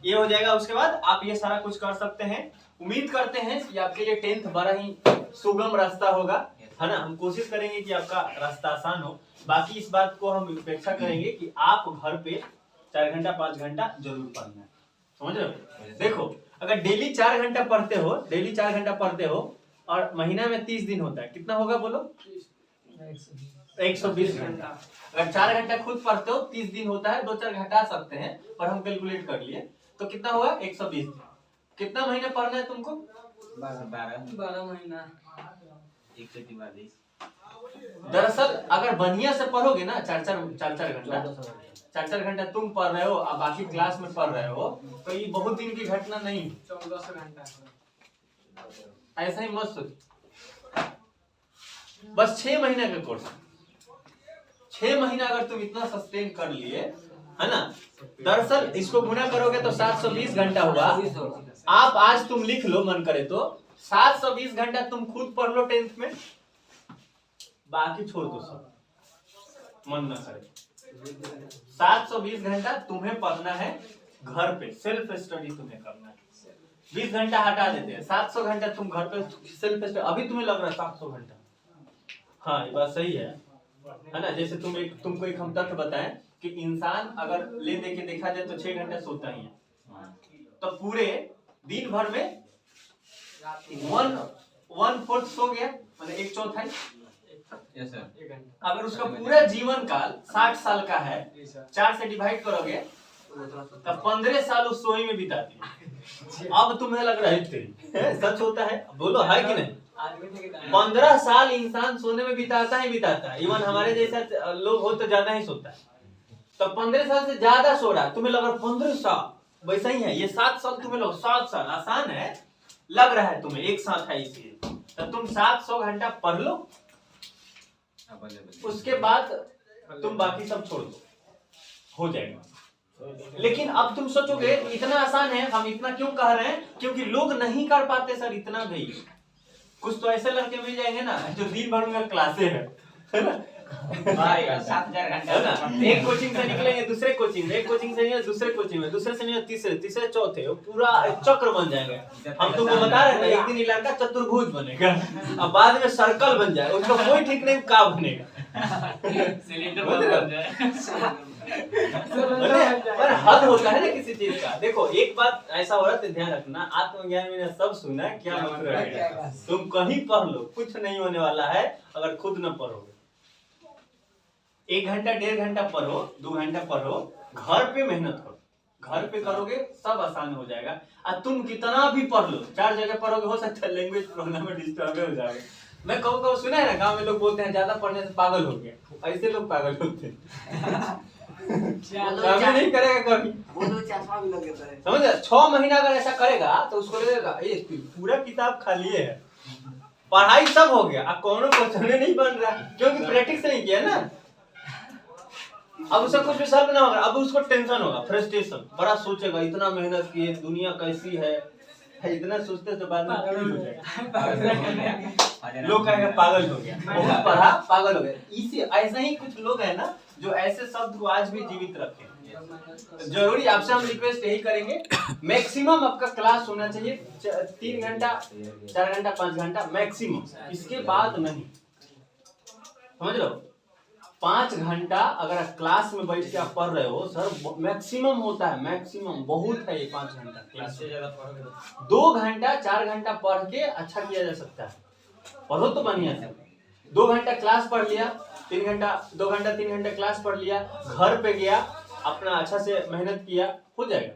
ये हो जाएगा, उसके बाद आप ये सारा कुछ कर सकते हैं। उम्मीद करते हैं कि आपके लिए 10th बड़ा ही सुगम रास्ता होगा, है ना। हम कोशिश करेंगे कि आपका रास्ता आसान हो। बाकी इस बात को हम अपेक्षा करेंगे कि आप घर पे 4 घंटा 5 घंटा जरूर पढ़ना है, समझ रहे हो। देखो अगर डेली 4 घंटा पढ़ते हो, डेली 4 घंटा पढ़ते हो और महीना में 30 दिन होता है, कितना होगा बोलो? 120 घंटा। अगर 4 घंटा खुद पढ़ते हो 30 दिन होता है, 2-4 घटा सकते हैं पर हम कैलकुलेट कर लिए, तो कितना होगा? 120 दिन। कितना महीने पढ़ना है तुमको? 12 महीना। दरअसल अगर बढ़िया से पढ़ोगे ना 4-4 घंटा तुम पढ़ रहे हो और बाकी क्लास में पढ़ रहे हो, तो ये बहुत दिन की घटना नहीं। 14 घंटा ऐसा ही मत सोच। बस 6 महीने का कोर्स, 6 महीना अगर तुम इतना सस्टेन कर लिए, है ना। दरअसल इसको गुना करोगे तो 720 घंटा हुआ। आप आज तुम लिख लो, मन करे तो 720 घंटा तुम खुद पढ़ लो 10th में, बाकी छोड़ दो सब, मन न करे। 720 घंटा तुम्हें पढ़ना है घर पे, सेल्फ स्टडी तुम्हें करना है। 20 घंटा हटा देते हैं, 700 घंटा तुम घर पे सेल्फ स्टडी। अभी तुम्हें लग रहा है 700 घंटा, हाँ ये बात सही है ना। जैसे तुमको एक हम तथ्य बताएं कि इंसान अगर ले दे के देखा जाए तो 6 घंटा सोता ही है, तो पूरे दिन भर में 1/4 सो गया, मतलब 1/4। अगर उसका पूरा जीवन काल 60 साल का है, 4 से डिवाइड करोगे तो 15 साल उस सोई में बिताती है। अब तुम्हें लग रहा है सच होता है, बोलो है कि नहीं? 15 साल इंसान सोने में बिताता ही बिताता है। इवन हमारे जैसा लोग हो तो ज्यादा ही सोता है, तो 15 साल से ज्यादा सो रहा है। तुम्हें लग रहा है 15 साल, वैसा ही है ये 7 साल। तुम्हें लग 7 साल आसान है, लग रहा है तुम्हें एक साथ है इसलिए, तो तुम 700 घंटा पढ़ लो, उसके बाद तुम बाकी सब छोड़ दो, हो जाएगा। लेकिन अब तुम सोचोगे इतना आसान है, हम इतना क्यों कह रहे हैं? क्योंकि लोग नहीं कर पाते सर इतना भी। कुछ तो ऐसे लड़के मिल जाएंगे ना जो दिन भर में क्लासे है ना, 7,000 घंटा है ना। एक कोचिंग से निकलेंगे दूसरे कोचिंग में, एक कोचिंग से निकले दूसरे कोचिंग में, दूसरे से निकले तीसरे, तीसरे चौथे, पूरा चक्र बन जाएगा। हम तुमको बता रहे थे एक दिन लड़का चतुर्भुज बनेगा, अब बाद में सर्कल बन जाएगा, उसका कोई ठीक नहीं का बनेगा, सिलेंडर बन जाए। पर हद होता है ना किसी चीज का। देखो एक बात ऐसा हो रहा है, ध्यान रखना, आत्मज्ञान मैंने सब सुना, क्या मतलब है? तुम कहीं पढ़ लो, कुछ नहीं होने वाला है अगर खुद न पढ़ोगे। 1 घंटा 1.5 घंटा पढ़ो, 2 घंटा पढ़ो, घर पे मेहनत करो, घर पे करोगे सब आसान हो जाएगा। और तुम कितना भी पढ़ लो, 4 जगह पढ़ोगे, हो सकता है लैंग्वेज प्रॉब्लम में डिस्टर्ब हो जाएगा। मैं कभी सुना है ना, गांव में लोग बोलते हैं ज्यादा पढ़ने से पागल हो गया, ऐसे लोग पागल होते हैं। कभी नहीं करेगा कभी, वो तो चश्मा भी लग जाता है। समझ? 6 महीना अगर ऐसा करेगा तो उसको लगेगा ये पूरा किताब खाली है, पढ़ाई सब हो गया, अब कौन क्वेश्चन नहीं बन रहा, क्योंकि प्रैक्टिस नहीं किया ना। अब उसे कुछ भी सॉल्व ना होगा, अब उसको टेंशन होगा, फ्रस्ट्रेशन, बड़ा सोचेगा, इतना मेहनत किए, दुनिया कैसी है, इतना सोचते तो बाद में हो जाएगा, लोग कहेंगे पागल हो गया, बहुत पढ़ा पागल हो गया। इसी ऐसा ही कुछ लोग हैं ना जो ऐसे शब्द को आज भी जीवित रखे हैं। जरूरी आपसे हम रिक्वेस्ट यही करेंगे, मैक्सिमम आपका क्लास होना चाहिए 3 घंटा 4 घंटा 5 घंटा मैक्सिमम, इसके बाद नहीं, समझ लो। 5 घंटा अगर क्लास में बैठ के आप पढ़ रहे हो सर, मैक्सिमम होता है, मैक्सिमम बहुत है ये 5 घंटा क्लास से ज्यादा पढ़ोगे 2 घंटा 4 घंटा पढ़ के अच्छा किया जा सकता है। पढ़ो तो बढ़िया से, 2 घंटा क्लास पढ़ लिया, 3 घंटा 2 घंटा 3 घंटा क्लास पढ़ लिया, घर पे गया अपना अच्छा से मेहनत किया, हो जाएगा।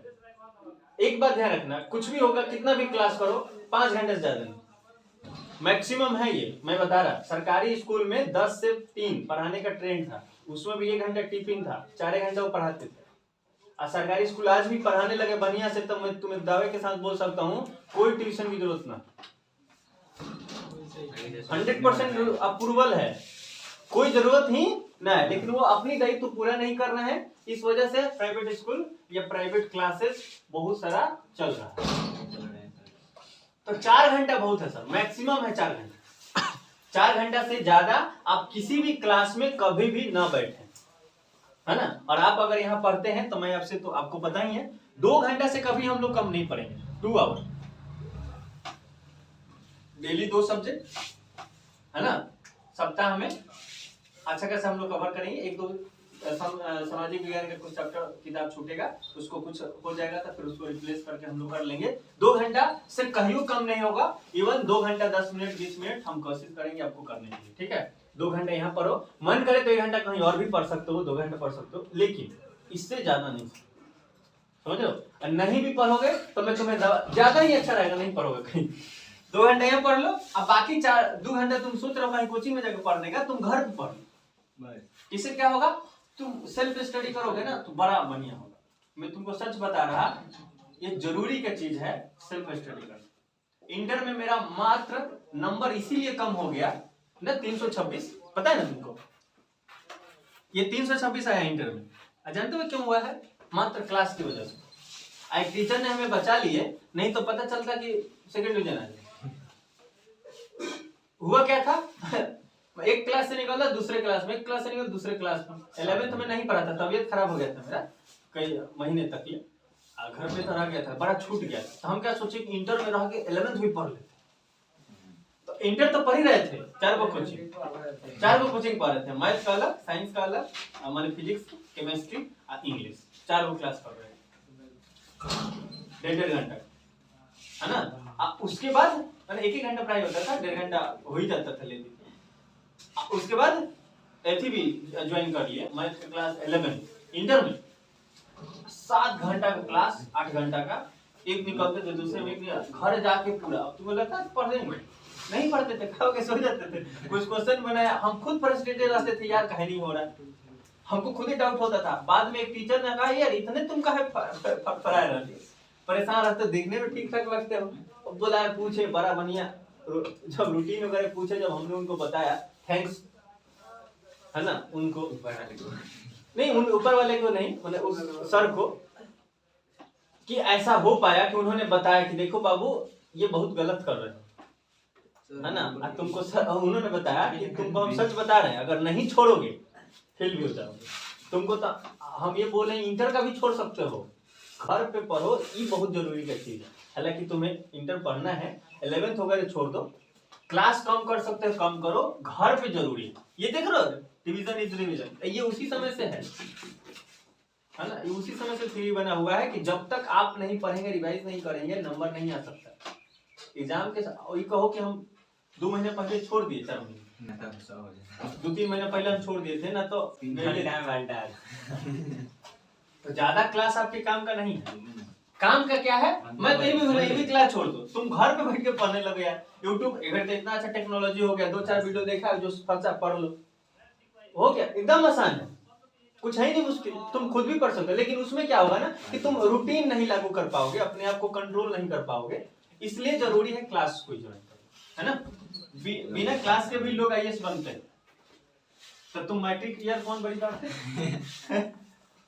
एक बात ध्यान रखना, कुछ भी होगा कितना भी क्लास करो 5 घंटे से ज्यादा नहीं, मैक्सिमम है ये, मैं बता रहा। सरकारी स्कूल में 10 से 3 पढ़ाने का ट्रेंड था, उसमें भी 1 घंटा टिफिन था, 4 घंटा वो पढ़ाते थे, और सरकारी स्कूल आज भी पढ़ाने लगे बढ़िया से, तो मैं तुम्हें दावे के साथ बोल सकता हूँ कोई ट्यूशन की जरूरत ना, 100% अप्रूवल है, कोई जरूरत ही ना है। लेकिन वो अपनी दायित्व पूरा नहीं कर रहे हैं, इस वजह से प्राइवेट स्कूल या प्राइवेट क्लासेस बहुत सारा चल रहा है। तो 4 घंटा बहुत है सर, मैक्सिमम है 4 घंटा। 4 घंटा से ज्यादा आप किसी भी क्लास में कभी भी ना बैठे, है ना। और आप अगर यहाँ पढ़ते हैं तो मैं आपसे, तो आपको पता ही है 2 घंटा से कभी हम लोग कम नहीं पढ़ेंगे। 2 आवर डेली 2 सब्जेक्ट, है ना। सप्ताह में अच्छा खासा हम लोग कवर करेंगे। 1-2 सामाजिक विज्ञान का कुछ चैप्टर किताब छूटेगा, उसको कुछ हो जाएगा तो फिर उसको रिप्लेस करके हम लोग कर लेंगे। 2 घंटा से कहीं कम नहीं होगा, इवन 2 घंटा 10 मिनट 20 मिनट हम कोशिश करेंगे आपको करने के लिए, ठीक है। 2 घंटा यहाँ पढ़ो, मन करे तो 1 घंटा कहीं और भी पढ़ सकते हो, 2 घंटा पढ़ सकते हो, लेकिन इससे ज्यादा नहीं, समझ लो। और नहीं भी पढ़ोगे तो मैं तुम्हें ज्यादा ही अच्छा रहेगा, नहीं पढ़ोगे कहीं। 2 घंटा यहाँ पढ़ लो, अब बाकी 2 घंटा तुम सोच रहे हो कहीं कोचिंग में जाकर पढ़ने का, तुम घर पे पढ़ लो। इससे क्या होगा, तुम सेल्फ स्टडी करोगे ना तो बड़ा बढ़िया होगा। मैं तुमको सच बता रहा, ये जरूरी का चीज है सेल्फ स्टडी करना। इंटर में मेरा मात्र नंबर इसीलिए कम हो गया ना, 326, पता है ना तुमको, ये 326 आया इंटर में। जानते हो क्यों हुआ है? मात्र क्लास की वजह से। एक टीचर ने हमें बचा लिए, नहीं तो पता चलता कि सेकंड डिवीजन आ जाए। हुआ क्या था एक क्लास से निकला दूसरे क्लास में, एक क्लास से निकला दूसरे क्लास में। 11th में नहीं पढ़ा था, तबीयत खराब हो गया था मेरा कई महीने तक ये, घर पे तो रह गया था, बड़ा छूट गया था। तो हम क्या सोचे कि इंटर में रह के 11th भी पढ़ लेते। तो इंटर तो पढ़ ही रहे थे, 4 गो कोचिंग पढ़ रहे थे, मैथ का अलग, साइंस का अलग, हमारे फिजिक्स, केमिस्ट्री और इंग्लिश, 4 गो क्लास पढ़ रहे थे, 1.5 घंटा, है ना। उसके बाद मैंने 1 घंटा पढ़ाई होता था, 1.5 घंटा हो ही जाता था लेते। उसके बाद एथी भी ज्वाइन कर लिए, मैथ का क्लास 11 इंटर में, 7 घंटा का क्लास, 8 घंटा का, एक निकलते थे दूसरे में, घर जाके पूरा। अब तुम्हें लगता है पढ़ देंगे, नहीं पढ़ते थे, खा के सो जाते थे। कुछ क्वेश्चन बनाया, हम खुद फ्रस्ट्रेटेड रहते थे, यार कहीं नहीं हो रहा, हमको खुद ही डाउट होता था। बाद में एक टीचर ने कहा, यार इतने तुम काहे पढ़ाए रहते, परेशान रहते, देखने में ठीक ठाक लगते हो। बोला पूछे, बड़ा बढ़िया, जब रूटीन वगैरह पूछे, जब हमने उनको बताया, थैंक्स, है ना, उनको नहीं, उन ऊपर वाले को नहीं, मतलब उस सर को, कि ऐसा हो पाया कि उन्होंने बताया कि देखो बाबू ये बहुत गलत कर रहे हो, है ना। तुमको उन्होंने बताया कि तुमको हम सच बता रहे हैं, अगर नहीं छोड़ोगे फेल भी हो जाओगे। तुमको तो हम ये बोले इंटर का भी छोड़ सकते हो, घर पे पढ़ो, ये बहुत जरूरी का चीज है। हालांकि तुम्हें इंटर पढ़ना है, 11th वगैरह छोड़ दो, क्लास कम कर सकते हो कम करो, घर पे जरूरी है। ये देख रहे हो, डिवीजन इज रिवीजन, ये उसी समय से है ना, ये उसी समय से थ्योरी बना हुआ है कि जब तक आप नहीं पढ़ेंगे, रिवाइज नहीं करेंगे, नंबर नहीं आ सकता एग्जाम के। ये कहो कि हम 2 महीने पहले छोड़ दिए, 4 महीने, 2-3 महीने पहले हम छोड़ दिए थे ना, तो तो ज्यादा क्लास आपके काम का नहीं है। काम का क्या है, मैं कहीं भी क्लास छोड़ दो, तुम घर पे बैठ के पढ़ने लगे यार। यूट्यूब तो इतना अच्छा टेक्नोलॉजी हो गया, 2-4 वीडियो देखा, जो फंसा पढ़ लो, हो गया, एकदम आसान है, कुछ है नहीं मुश्किल, तुम खुद भी पढ़ सकते हो। लेकिन उसमें क्या होगा ना कि तुम रूटीन नहीं लागू कर पाओगे, अपने आप को कंट्रोल नहीं कर पाओगे, इसलिए जरूरी है क्लास को ज्वाइन करो, है ना। बिना क्लास के भी लोग IAS बनते हैं, तो तुम मैट्रिक ईयर कौन बड़ी बात है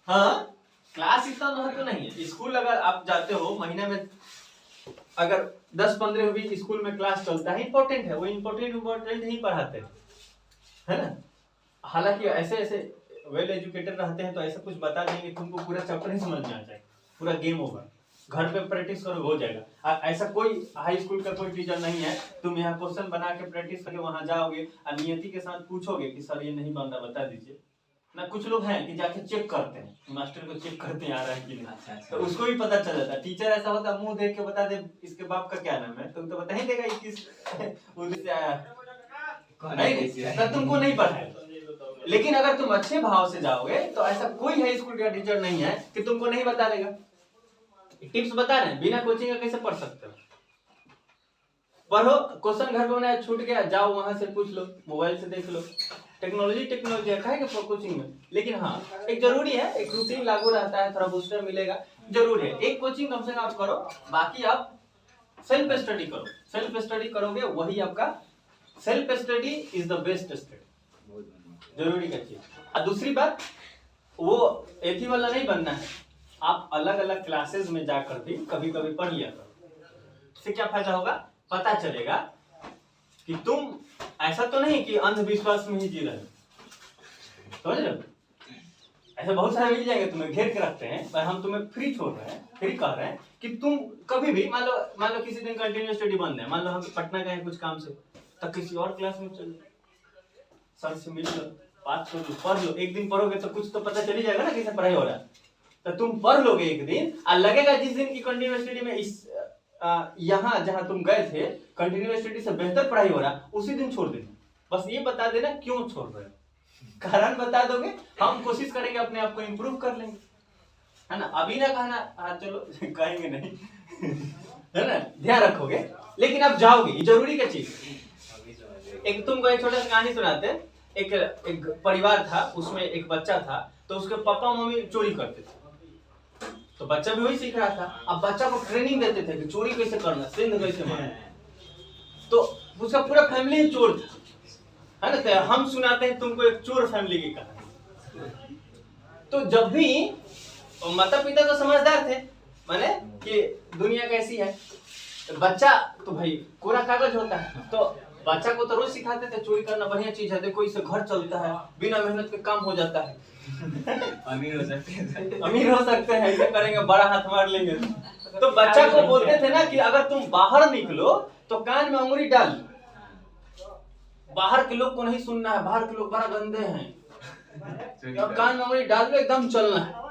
हाँ, क्लास इतना महत्व नहीं है। स्कूल अगर आप जाते हो, महीने में अगर 10-15 भी स्कूल में क्लास चलता है, इंपॉर्टेंट है, वो इंपॉर्टेंट ही पढ़ाते हैं, है ना। हालांकि ऐसे वेल एजुकेटेड रहते हैं तो ऐसा कुछ बता देंगे, तुमको पूरा चैप्टर ही समझ में आ जाएगा, पूरा गेम ओवर, घर पे प्रैक्टिस करो हो जाएगा। ऐसा कोई हाई स्कूल का कोई टीचर नहीं है, तुम यहाँ क्वेश्चन बना के प्रैक्टिस करके वहां जाओगे और नियति के साथ पूछोगे कि सर ये नहीं बन रहा, बता दीजिए ना। कुछ लोग हैं कि जाके चेक करते हैं, मास्टर को चेक करते हैं आ रहा है कि नहीं, तो उसको भी पता चल जाता है। टीचर ऐसा होता है, मुंह देख के बता दे इसके बाप का क्या नाम है, तुम तो बता ही देगा किस उधर से आया, नहीं तुमको नहीं पढ़ाएगा। लेकिन अगर तुम अच्छे भाव से जाओगे तो ऐसा कोई हाई स्कूल का टीचर नहीं है कि तुमको नहीं बता देगा। टिप्स बता रहे हैं, बिना कोचिंग का कैसे पढ़ सकते हो। पढ़ो, क्वेश्चन घर पे बनाया छूट गया, जाओ वहां से पूछ लो, मोबाइल से देख लो, टेक्नोलॉजी है कहेंगे कोचिंग में, लेकिन हाँ एक जरूरी है, एक रूटीन लागू रहता है, थोड़ा बूस्टर मिलेगा, जरूर है। एक कोचिंग कम से कम आप करो, बाकी आप सेल्फ स्टडी करो। सेल्फ स्टडी करोगे वही आपका, self study is the best study, जरूरी का चीज। और दूसरी बात, वो एक ही वाला नहीं बनना है, आप अलग अलग क्लासेस में जाकर भी कभी कभी पढ़ लिया करो। इससे क्या फायदा होगा, पता चलेगा कि तुम ऐसा तो नहीं कि अंधविश्वास में ही जी रहे हो, समझ रहे हो? ऐसे बहुत सारे मिल जाएंगे तुम्हें घेर के रखते हैं, पर हम तुम्हें फ्री छोड़ रहे हैं, फ्री कह रहे हैं कि तुम कभी भी मान लो किसी दिन कंटिन्यू स्टडी बंद है, मान लो हम पटना गए कुछ काम से, तब किसी और क्लास में चलो, सर से मिल लो, बात कर लो, पढ़ लो। एक दिन पढ़ोगे तो कुछ तो पता चल ही जाएगा ना कैसे पढ़ाई हो रहा है, तो तुम पढ़ लोगे एक दिन, और लगेगा जिस दिन की कंटिन्यू स्टडी में इस यहाँ जहाँ तुम गए थे कंटिन्यू स्टडी से बेहतर पढ़ाई हो रहा, उसी दिन छोड़ देना। बस ये बता देना क्यों छोड़ रहे हो, कारण बता दोगे, हम कोशिश करेंगे अपने आप को इम्प्रूव कर लेंगे, है ना। अभी ना कहना हाँ चलो कहेंगे नहीं है ना, ध्यान रखोगे, लेकिन आप जाओगे, ये जरूरी का चीज। एक तुमको एक छोटा सा कहानी सुनाते हैं। एक परिवार था, उसमें एक बच्चा था, तो उसके पापा मम्मी चोरी करते थे, तो बच्चा भी वही सीख रहा था। अब बच्चा को ट्रेनिंग देते थे कि चोरी कैसे करना, सिंध कैसे मारना, तो उसका पूरा फैमिली चोर था, है ना। तो हम सुनाते हैं तुमको एक चोर फैमिली की कहानी। तो जब भी माता पिता तो समझदार थे, माने कि दुनिया कैसी है, तो बच्चा तो भाई कोरा कागज होता है, तो बच्चा को तो रोज सिखाते थे चोरी करना बढ़िया चीज है, देखो इससे घर चलता है, बिना मेहनत के काम हो जाता है, अमीर हो सकते हैं, अमीर हो सकते हैं, ऐसे करेंगे बड़ा हाथ मार लेंगे। तो बच्चा को बोलते थे ना कि अगर तुम बाहर निकलो तो कान में अंगुरी डाल, बाहर के लोग को नहीं सुनना है, बाहर के लोग बड़ा गंदे हैं, तो कान में अंगुरी डाल लो, एकदम चलना है।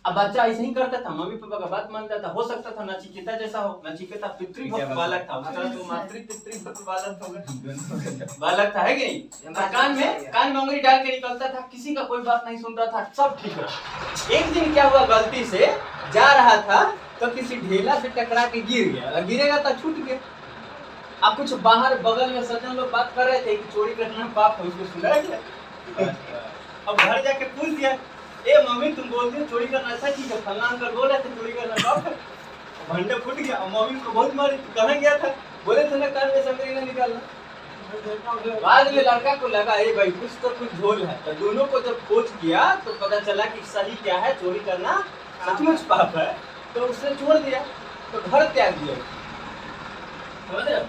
अब बच्चा ऐसे ही करता था, मम्मी पापा का बात मानता था। हो सकता था नचिकेता जैसा हो, नचिकेता पितृभक्त बालक था, उसका तो मातृ पितृभक्त बालक हो गया, बालक था, है कि नहीं। कान में उंगली डाल के निकलता था, किसी का कोई बात नहीं सुनता था, सब ठीक रहा। एक दिन क्या हुआ, गलती से जा रहा था तो किसी ढेला से टकरा के गिर गया, गिरेगा तो छूट गया। अब कुछ बाहर बगल में सज्जन लोग बात कर रहे थे कि चोरी करना पाप है, उसको सुनाया गया। अब घर जाके पूछ दिया, ए मम्मी तुम बोलती हो चोरी करना अच्छा चीज है, फलना अंकल बोल रहे थे चोरी करना पाप है। भंडा फूट गया, मम्मी को बहुत मारी, कहाँ गया था, बोले थे ना कान में संगरी ना निकालना। बाद में लड़का को लगा ए भाई कुछ झोल है, तो दोनों को जब खोज किया तो पता चला कि सही क्या है, चोरी करना सचमुच पाप है, तो उसने छोड़ दिया, तो घर त्याग दिया, समझ रहे हो।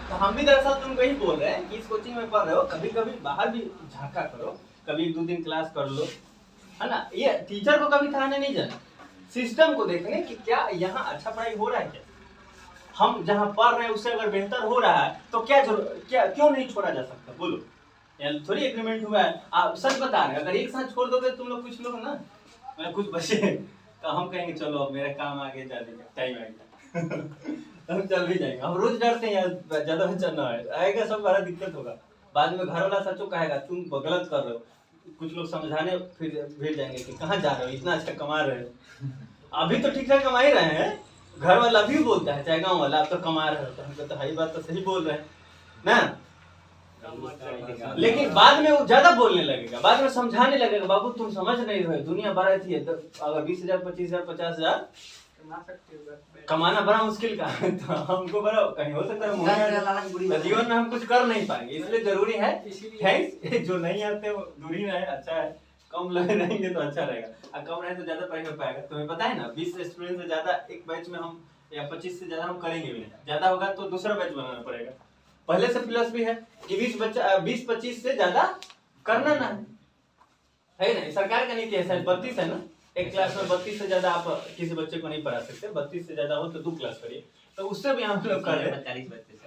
तो हम भी दरअसल तुमको यही बोल रहे हैं कि इस कोचिंग में पढ़ रहे हो, कभी कभी बाहर भी झांका करो, कभी 2 दिन क्लास कर लो, है ना। ये टीचर को कभी थाने नहीं जाना, सिस्टम को देखने कि क्या यहाँ अच्छा पढ़ाई हो रहा है, क्या हम जहाँ पढ़ रहे हैं उससे अगर बेहतर हो रहा है तो क्या क्यों नहीं छोड़ा जा सकता, बोलो। यार थोड़ी एग्रीमेंट हुआ है, आप सच बता रहे हैं, अगर एक साथ छोड़ दोगे तुम लोग, कुछ लोग ना, मैं कुछ बचे तो हम कहेंगे चलो अब मेरा काम आगे जा देगा, टाइम आएगा हम चल भी जाएंगे। हम रोज डरते हैं यार ज्यादा बच्चा ना आएगा, सब बड़ा दिक्कत होगा, बाद में घर वाला सचो कहेगा तुम गलत कर रहे हो, कुछ लोग समझाने फिर भेज जाएंगे कि कहाँ जा रहे हो, इतना अच्छा कमा रहे हो। अभी तो ठीक ठाक कमा ही रहे हैं, घर वाला भी बोलता है, चाहे गाँव वाला, आप तो कमा रहे हो, तो हमको तो हाई बात तो सही बोल रहे हैं ना। लेकिन बाद में वो ज्यादा बोलने लगेगा, बाद में समझाने लगेगा, बाबू तुम समझ नहीं रहे, दुनिया बड़ा थी, अगर 20,000 25,000 50,000 कमाना बड़ा मुश्किल का है, तो हमको बड़ा कहीं हो सकता है जीवन में हम कुछ कर नहीं पाएंगे, इसलिए जरूरी है थैंक्स जो नहीं आते वो दूर ही रहे, अच्छा है, कम लगे रहेंगे तो अच्छा रहेगा, और कम रहे तो ज्यादा पढ़ाई हो पाएगा। तुम्हें पता है ना 20 स्टूडेंट से ज्यादा एक बैच में हम, या 25 से ज्यादा हम करेंगे भी नहीं, ज्यादा होगा तो दूसरा बैच बनाना पड़ेगा। पहले से प्लस भी है कि 20-25 से ज्यादा करना ना है ना, सरकार का नीति है, शायद 32 है ना, एक क्लास में 32 से ज्यादा आप किसी बच्चे को नहीं पढ़ा सकते, 32 से ज्यादा हो तो 2 क्लास करिए, तो उससे भी हम लोग कर रहे हैं। 40 बच्चे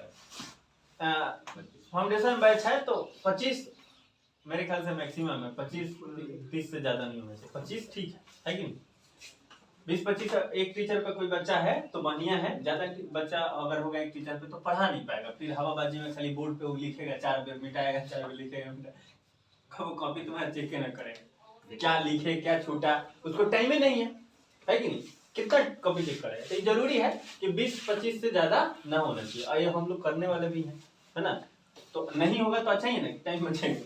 फाउंडेशन बैच है तो 25 मेरे ख्याल से मैक्सिमम है, 25-30 से ज्यादा नहीं होना चाहिए, 25 ठीक है कि नहीं। 20-25 एक टीचर पे कोई बच्चा है तो बढ़िया है, ज्यादा बच्चा अगर होगा एक टीचर पे तो पढ़ा नहीं पाएगा, फिर हवाबाजी में खाली बोर्ड पे वो लिखेगा, 4 बार मिटाएगा, 4 बार लिखेगा, कब कॉपी तुम्हारा चेक न करेगा, क्या लिखे क्या छूटा, उसको टाइम ही नहीं है कि नहीं, कितना कॉपी चेक करेगा। तो ये जरूरी है कि 20-25 से ज्यादा ना होना चाहिए, और ये हम लोग करने वाले भी हैं, है ना। तो नहीं होगा तो अच्छा ही है ना, टाइम बचेगा,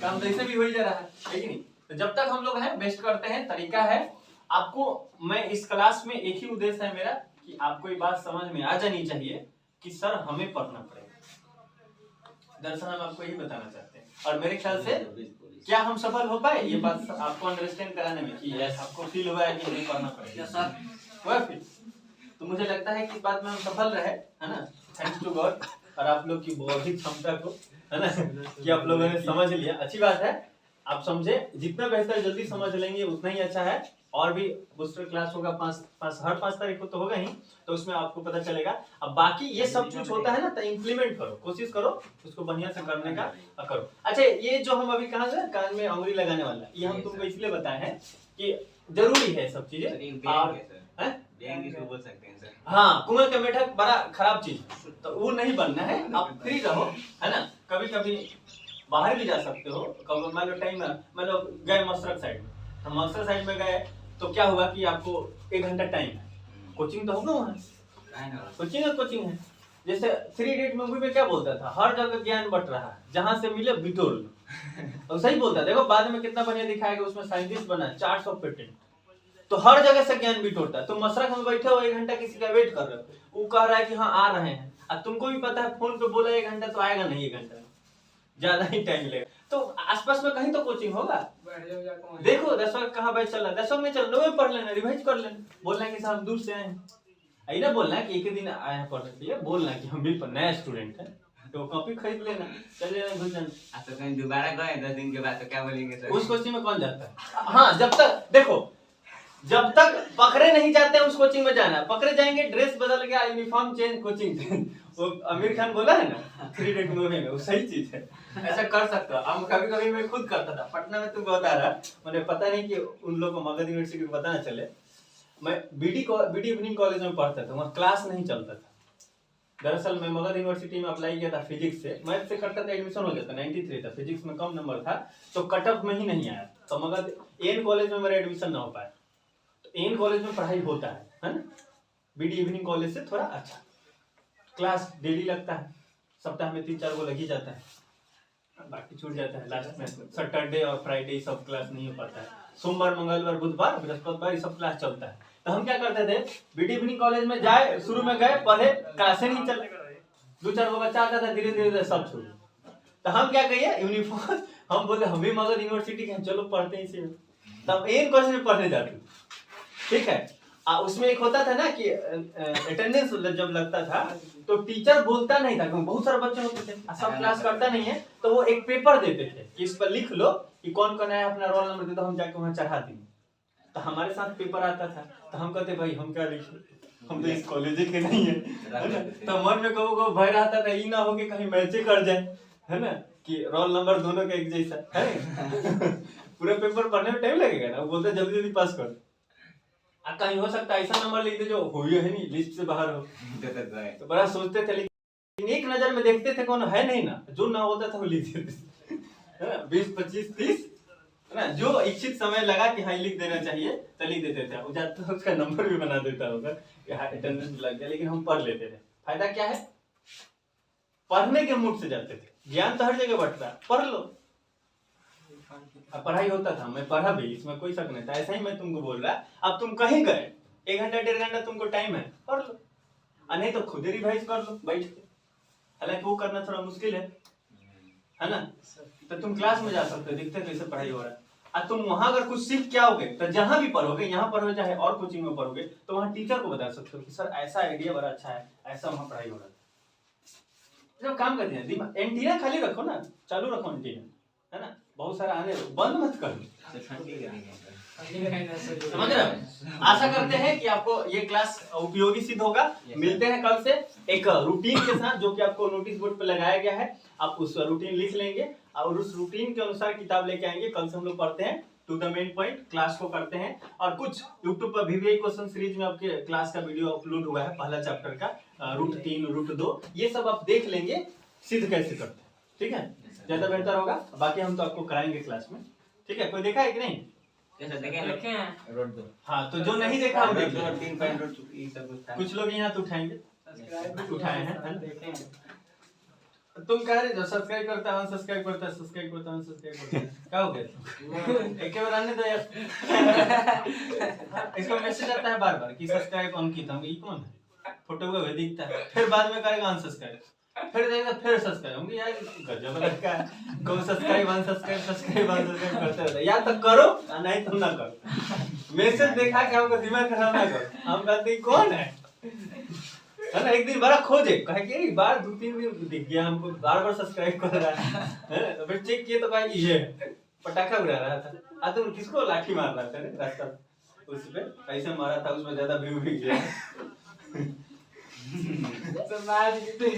काम तो ऐसे भी हो ही जा रहा है कि नहीं। तो जब तक हम लोग हैं बेस्ट करते हैं, तरीका है आपको, मैं इस क्लास में एक ही उद्देश्य है मेरा कि आपको ये बात समझ में आ जानी चाहिए कि सर हमें पढ़ना पड़ेगा। दरअसल हम आपको यही बताना चाहते हैं, और मेरे ख्याल से क्या हम सफल हो पाए ये बात आपको अंडरस्टैंड कराने में कि यस आपको फील हुआ है कि हमें पढ़ना पड़ेगा सर, हुआ फील? तो मुझे लगता है कि इस बात में हम सफल रहे, है ना, थैंक्स टू गॉड और आप लोग की बौद्धिक क्षमता को, है ना, कि आप लोगों ने समझ लिया, अच्छी बात है। आप समझे, जितना बेहतर जल्दी समझ लेंगे उतना ही अच्छा है। और भी बूस्टर क्लास होगा हर 5 तारीख को तो होगा ही, तो उसमें आपको पता चलेगा। अब बाकी ये सब कुछ होता है ना, तो इम्प्लीमेंट करो, कोशिश करो उसको बढ़िया से करने का करो। अच्छा, ये जो हम अभी कहा है कान में अंगुली लगाने वाला, ये हम तुमको इसलिए बताए हैं कि जरूरी है सब चीजें। और बोल सकते हैं सर। हाँ, कुएं का मेढक बड़ा खराब चीज, तो वो नहीं बनना है। आप फ्री रहो, है ना, कभी कभी बाहर भी जा सकते हो। कभी मान लो टाइम, मान लो गए मसरक साइड में, हम मसरक साइड में गए तो क्या हुआ कि आपको 1 घंटा टाइम है, कोचिंग तो होगा वहाँ, कोचिंग है। जैसे 3 इडियट मूवी में क्या बोलता था, हर जगह ज्ञान बट रहा है, जहाँ से मिले बिटोर लो। और सही बोलता, देखो बाद में कितना बढ़िया दिखाएगा, उसमें साइंटिस्ट बना 400 पेटेंट, तो हर जगह से ज्ञान बिटोरता है। तुम मसरक में बैठे हो 1 घंटा किसी का वेट कर रहे हो, वो कह रहा है कि हाँ आ रहे हैं, अब तुमको भी पता है फोन पे बोला 1 घंटा तो आएगा नहीं, 1 घंटा ज्यादा ही टाइम लगेगा। तो आसपास में कहीं तो कोचिंग होगा, देखो 10वां कहाँ बैच चल रहा है, 10वां में चल 9वें पढ़ लेना, रिवाइज कर लेना, बोलना कि साहब दूर से आए हैं, आई ना बोलना कि एक दिन आए हैं पढ़ने के लिए, बोलना कि हम भी नया स्टूडेंट है, तो कॉपी खरीद लेना, चल लेना, घुस जाना। तो कहीं दोबारा गए 10 दिन के बाद तो क्या बोलेंगे सर? उस कोचिंग में कौन जाता है? हाँ, जब तक देखो, जब तक पकड़े नहीं जाते हैं उस कोचिंग में जाना, पकड़े जाएंगे ड्रेस बदल गया, यूनिफॉर्म चेंज, कोचिंग चेंज। वो आमिर खान बोला है ना 3 इडियट मूवी में, वो सही चीज है, ऐसा कर सकते हो। हम कभी कभी मैं खुद करता था पटना में, तुमको बता रहा, मुझे पता नहीं कि उन लोगों को मगध यूनिवर्सिटी को पता ना चले, मैं बीडी इवनिंग कॉलेज में पढ़ता था, वहाँ क्लास नहीं चलता था। दरअसल मैं मगध यूनिवर्सिटी में अप्लाई किया था फिजिक्स से, मैथ से करता था एडमिशन हो जाता, 93 था, फिजिक्स में कम नंबर था तो कट ऑफ में ही नहीं आया, तो मगध एन कॉलेज में मेरा एडमिशन ना हो पाया। तो एन कॉलेज में पढ़ाई होता है ना, बीडी इवनिंग कॉलेज से थोड़ा अच्छा, क्लास डेली लगता है, सप्ताह में 3-4 को लग ही जाता है, बाकी छूट जाता है लास्ट में। सैटरडे और फ्राइडे सब क्लास नहीं हो पाता है, सोमवार मंगलवार बुधवार बृहस्पतिवार सब क्लास चलता है। तो हम क्या करते थे, बीडी इवनिंग कॉलेज में जाए, शुरू में गए पढ़े, क्लासे नहीं चल, 2-4 को बच्चा आता था, धीरे धीरे सब छूट। तो हम क्या कहिए, यूनिफॉर्म, हम बोले हम भी मगध यूनिवर्सिटी के, चलो पढ़ते हैं इसी में, तब एक कॉलेज में पढ़ने जाते, ठीक है। उसमें एक होता था ना कि अटेंडेंस जब लगता था तो टीचर बोलता नहीं था, क्योंकि बहुत सारे बच्चे होते थे, सब क्लास करता नहीं है, तो वो एक पेपर देते थे कि इस पर लिख लो कि कौन कौन आया, अपना रोल नंबर दे दो, हम जाके वहाँ चढ़ा देंगे। तो हमारे साथ पेपर आता था, तो हम कहते भाई हम क्या लिखे, हम तो इस कॉलेज के नहीं है, तो मन में कबो भय रहता था, ये ना हो कि कहीं मैचे कर जाए, है ना, कि रोल नंबर दोनों का एक जैसा है। पूरा पेपर पढ़ने में टाइम लगेगा ना, वो बोलते जल्दी जल्दी पास कर, कहीं हो सकता है ऐसा नंबर लिख दे जो हो ही है नहीं, लिस्ट से बाहर हो। तो बड़ा सोचते थे, लेकिन एक नजर में देखते थे कौन है नहीं ना, जो ना होता था वो लिख देते, 20, 25, 30, है ना, जो इच्छित समय लगा कि हाँ लिख देना चाहिए तो लिख देते थे, वो जाता उसका नंबर भी बना देता होगा कि हाँ अटेंडेंस लग गया, लेकिन हम पढ़ लेते थे। फायदा क्या है, पढ़ने के मूड से जाते थे, ज्ञान तो हर जगह बढ़ता है, पढ़ लो। अब पढ़ाई होता था, मैं पढ़ा भी, इसमें कोई शक नहीं था, ऐसा ही मैं तुमको बोल रहा। अब तुम कहीं गए, 1 घंटा 1.5 घंटा तुमको टाइम है, पढ़ लो, नहीं तो खुद ही रिवाइज कर लो बैठ के, हालांकि वो करना थोड़ा मुश्किल है ना। तो तुम क्लास में जा सकते हो, देखते कैसे पढ़ाई हो रहा है, और तुम वहां अगर कुछ सीख के आओगे तो जहां भी पढ़ोगे, यहाँ पढ़ोगे चाहे और कोचिंग में पढ़ोगे, तो वहाँ टीचर को बता सकते हो कि सर ऐसा आइडिया बड़ा अच्छा है, ऐसा वहाँ पढ़ाई हो रहा है। जब काम करते हैं एंटीना खाली रखो ना, चालू रखो एंटीना, है ना, बहुत सारा आने दो, बंद मत करो, समझ रहे हो। आशा करते हैं कि आपको ये क्लास उपयोगी सिद्ध होगा। मिलते हैं कल से एक रूटीन के साथ, जो कि आपको नोटिस बोर्ड पे लगाया गया है, आप उस रूटीन लिख लेंगे और उस रूटीन के अनुसार किताब लेके आएंगे। कल से हम लोग पढ़ते हैं to the main point, class को करते हैं, और कुछ यूट्यूब पर VVI क्वेश्चन सीरीज में आपके क्लास का वीडियो अपलोड हुआ है, पहला चैप्टर का, रूट 3 रूट 2, ये सब आप देख लेंगे सिद्ध कैसे करते हैं, ठीक है, ज्यादा बेहतर होगा। बाकी हम तो आपको कराएंगे क्लास में, ठीक है। कोई देखा है कि नहीं? देखे हैं रोड 2। हाँ, तो जो नहीं देखा वो देख लो। 3 पॉइंट रोड कुछ लोग कुछ लोग यहाँ तो उठाएंगे, उठाए हैं, तुम कह रहे जो सब्सक्राइब करता है अनसब्सक्राइब करता है सब्सक्राइब करता है अनसब्सक्राइब करता है क्या हो गया एक बार आने दो यार इसको मैसेज आता है बार बार कि सब्सक्राइब ऑन की था ये कौन है फोटो को दिखता है फिर बाद में करेगा अनसब्सक्राइब फिर देखेगा फिर सब्सक्राइब होंगे यार गजब लड़का है कौन सब्सक्राइब अनसब्सक्राइब करते रहता है या तो करो नहीं तो ना करो मैसेज देखा कि हमको दिमाग खराब ना करो हम कहते हैं कौन है ना एक दिन बड़ा खोजे कहे कि बार 2-3 दिन दिख गया हमको बार बार सब्सक्राइब कर रहा है तो फिर चेक किए तो कहा कि ये पटाखा उड़ा रहा था तुम किसको लाठी मार रहा था रास्ता उस पे ऐसे मारा था उसमें ज्यादा व्यू भी गया समाज कितने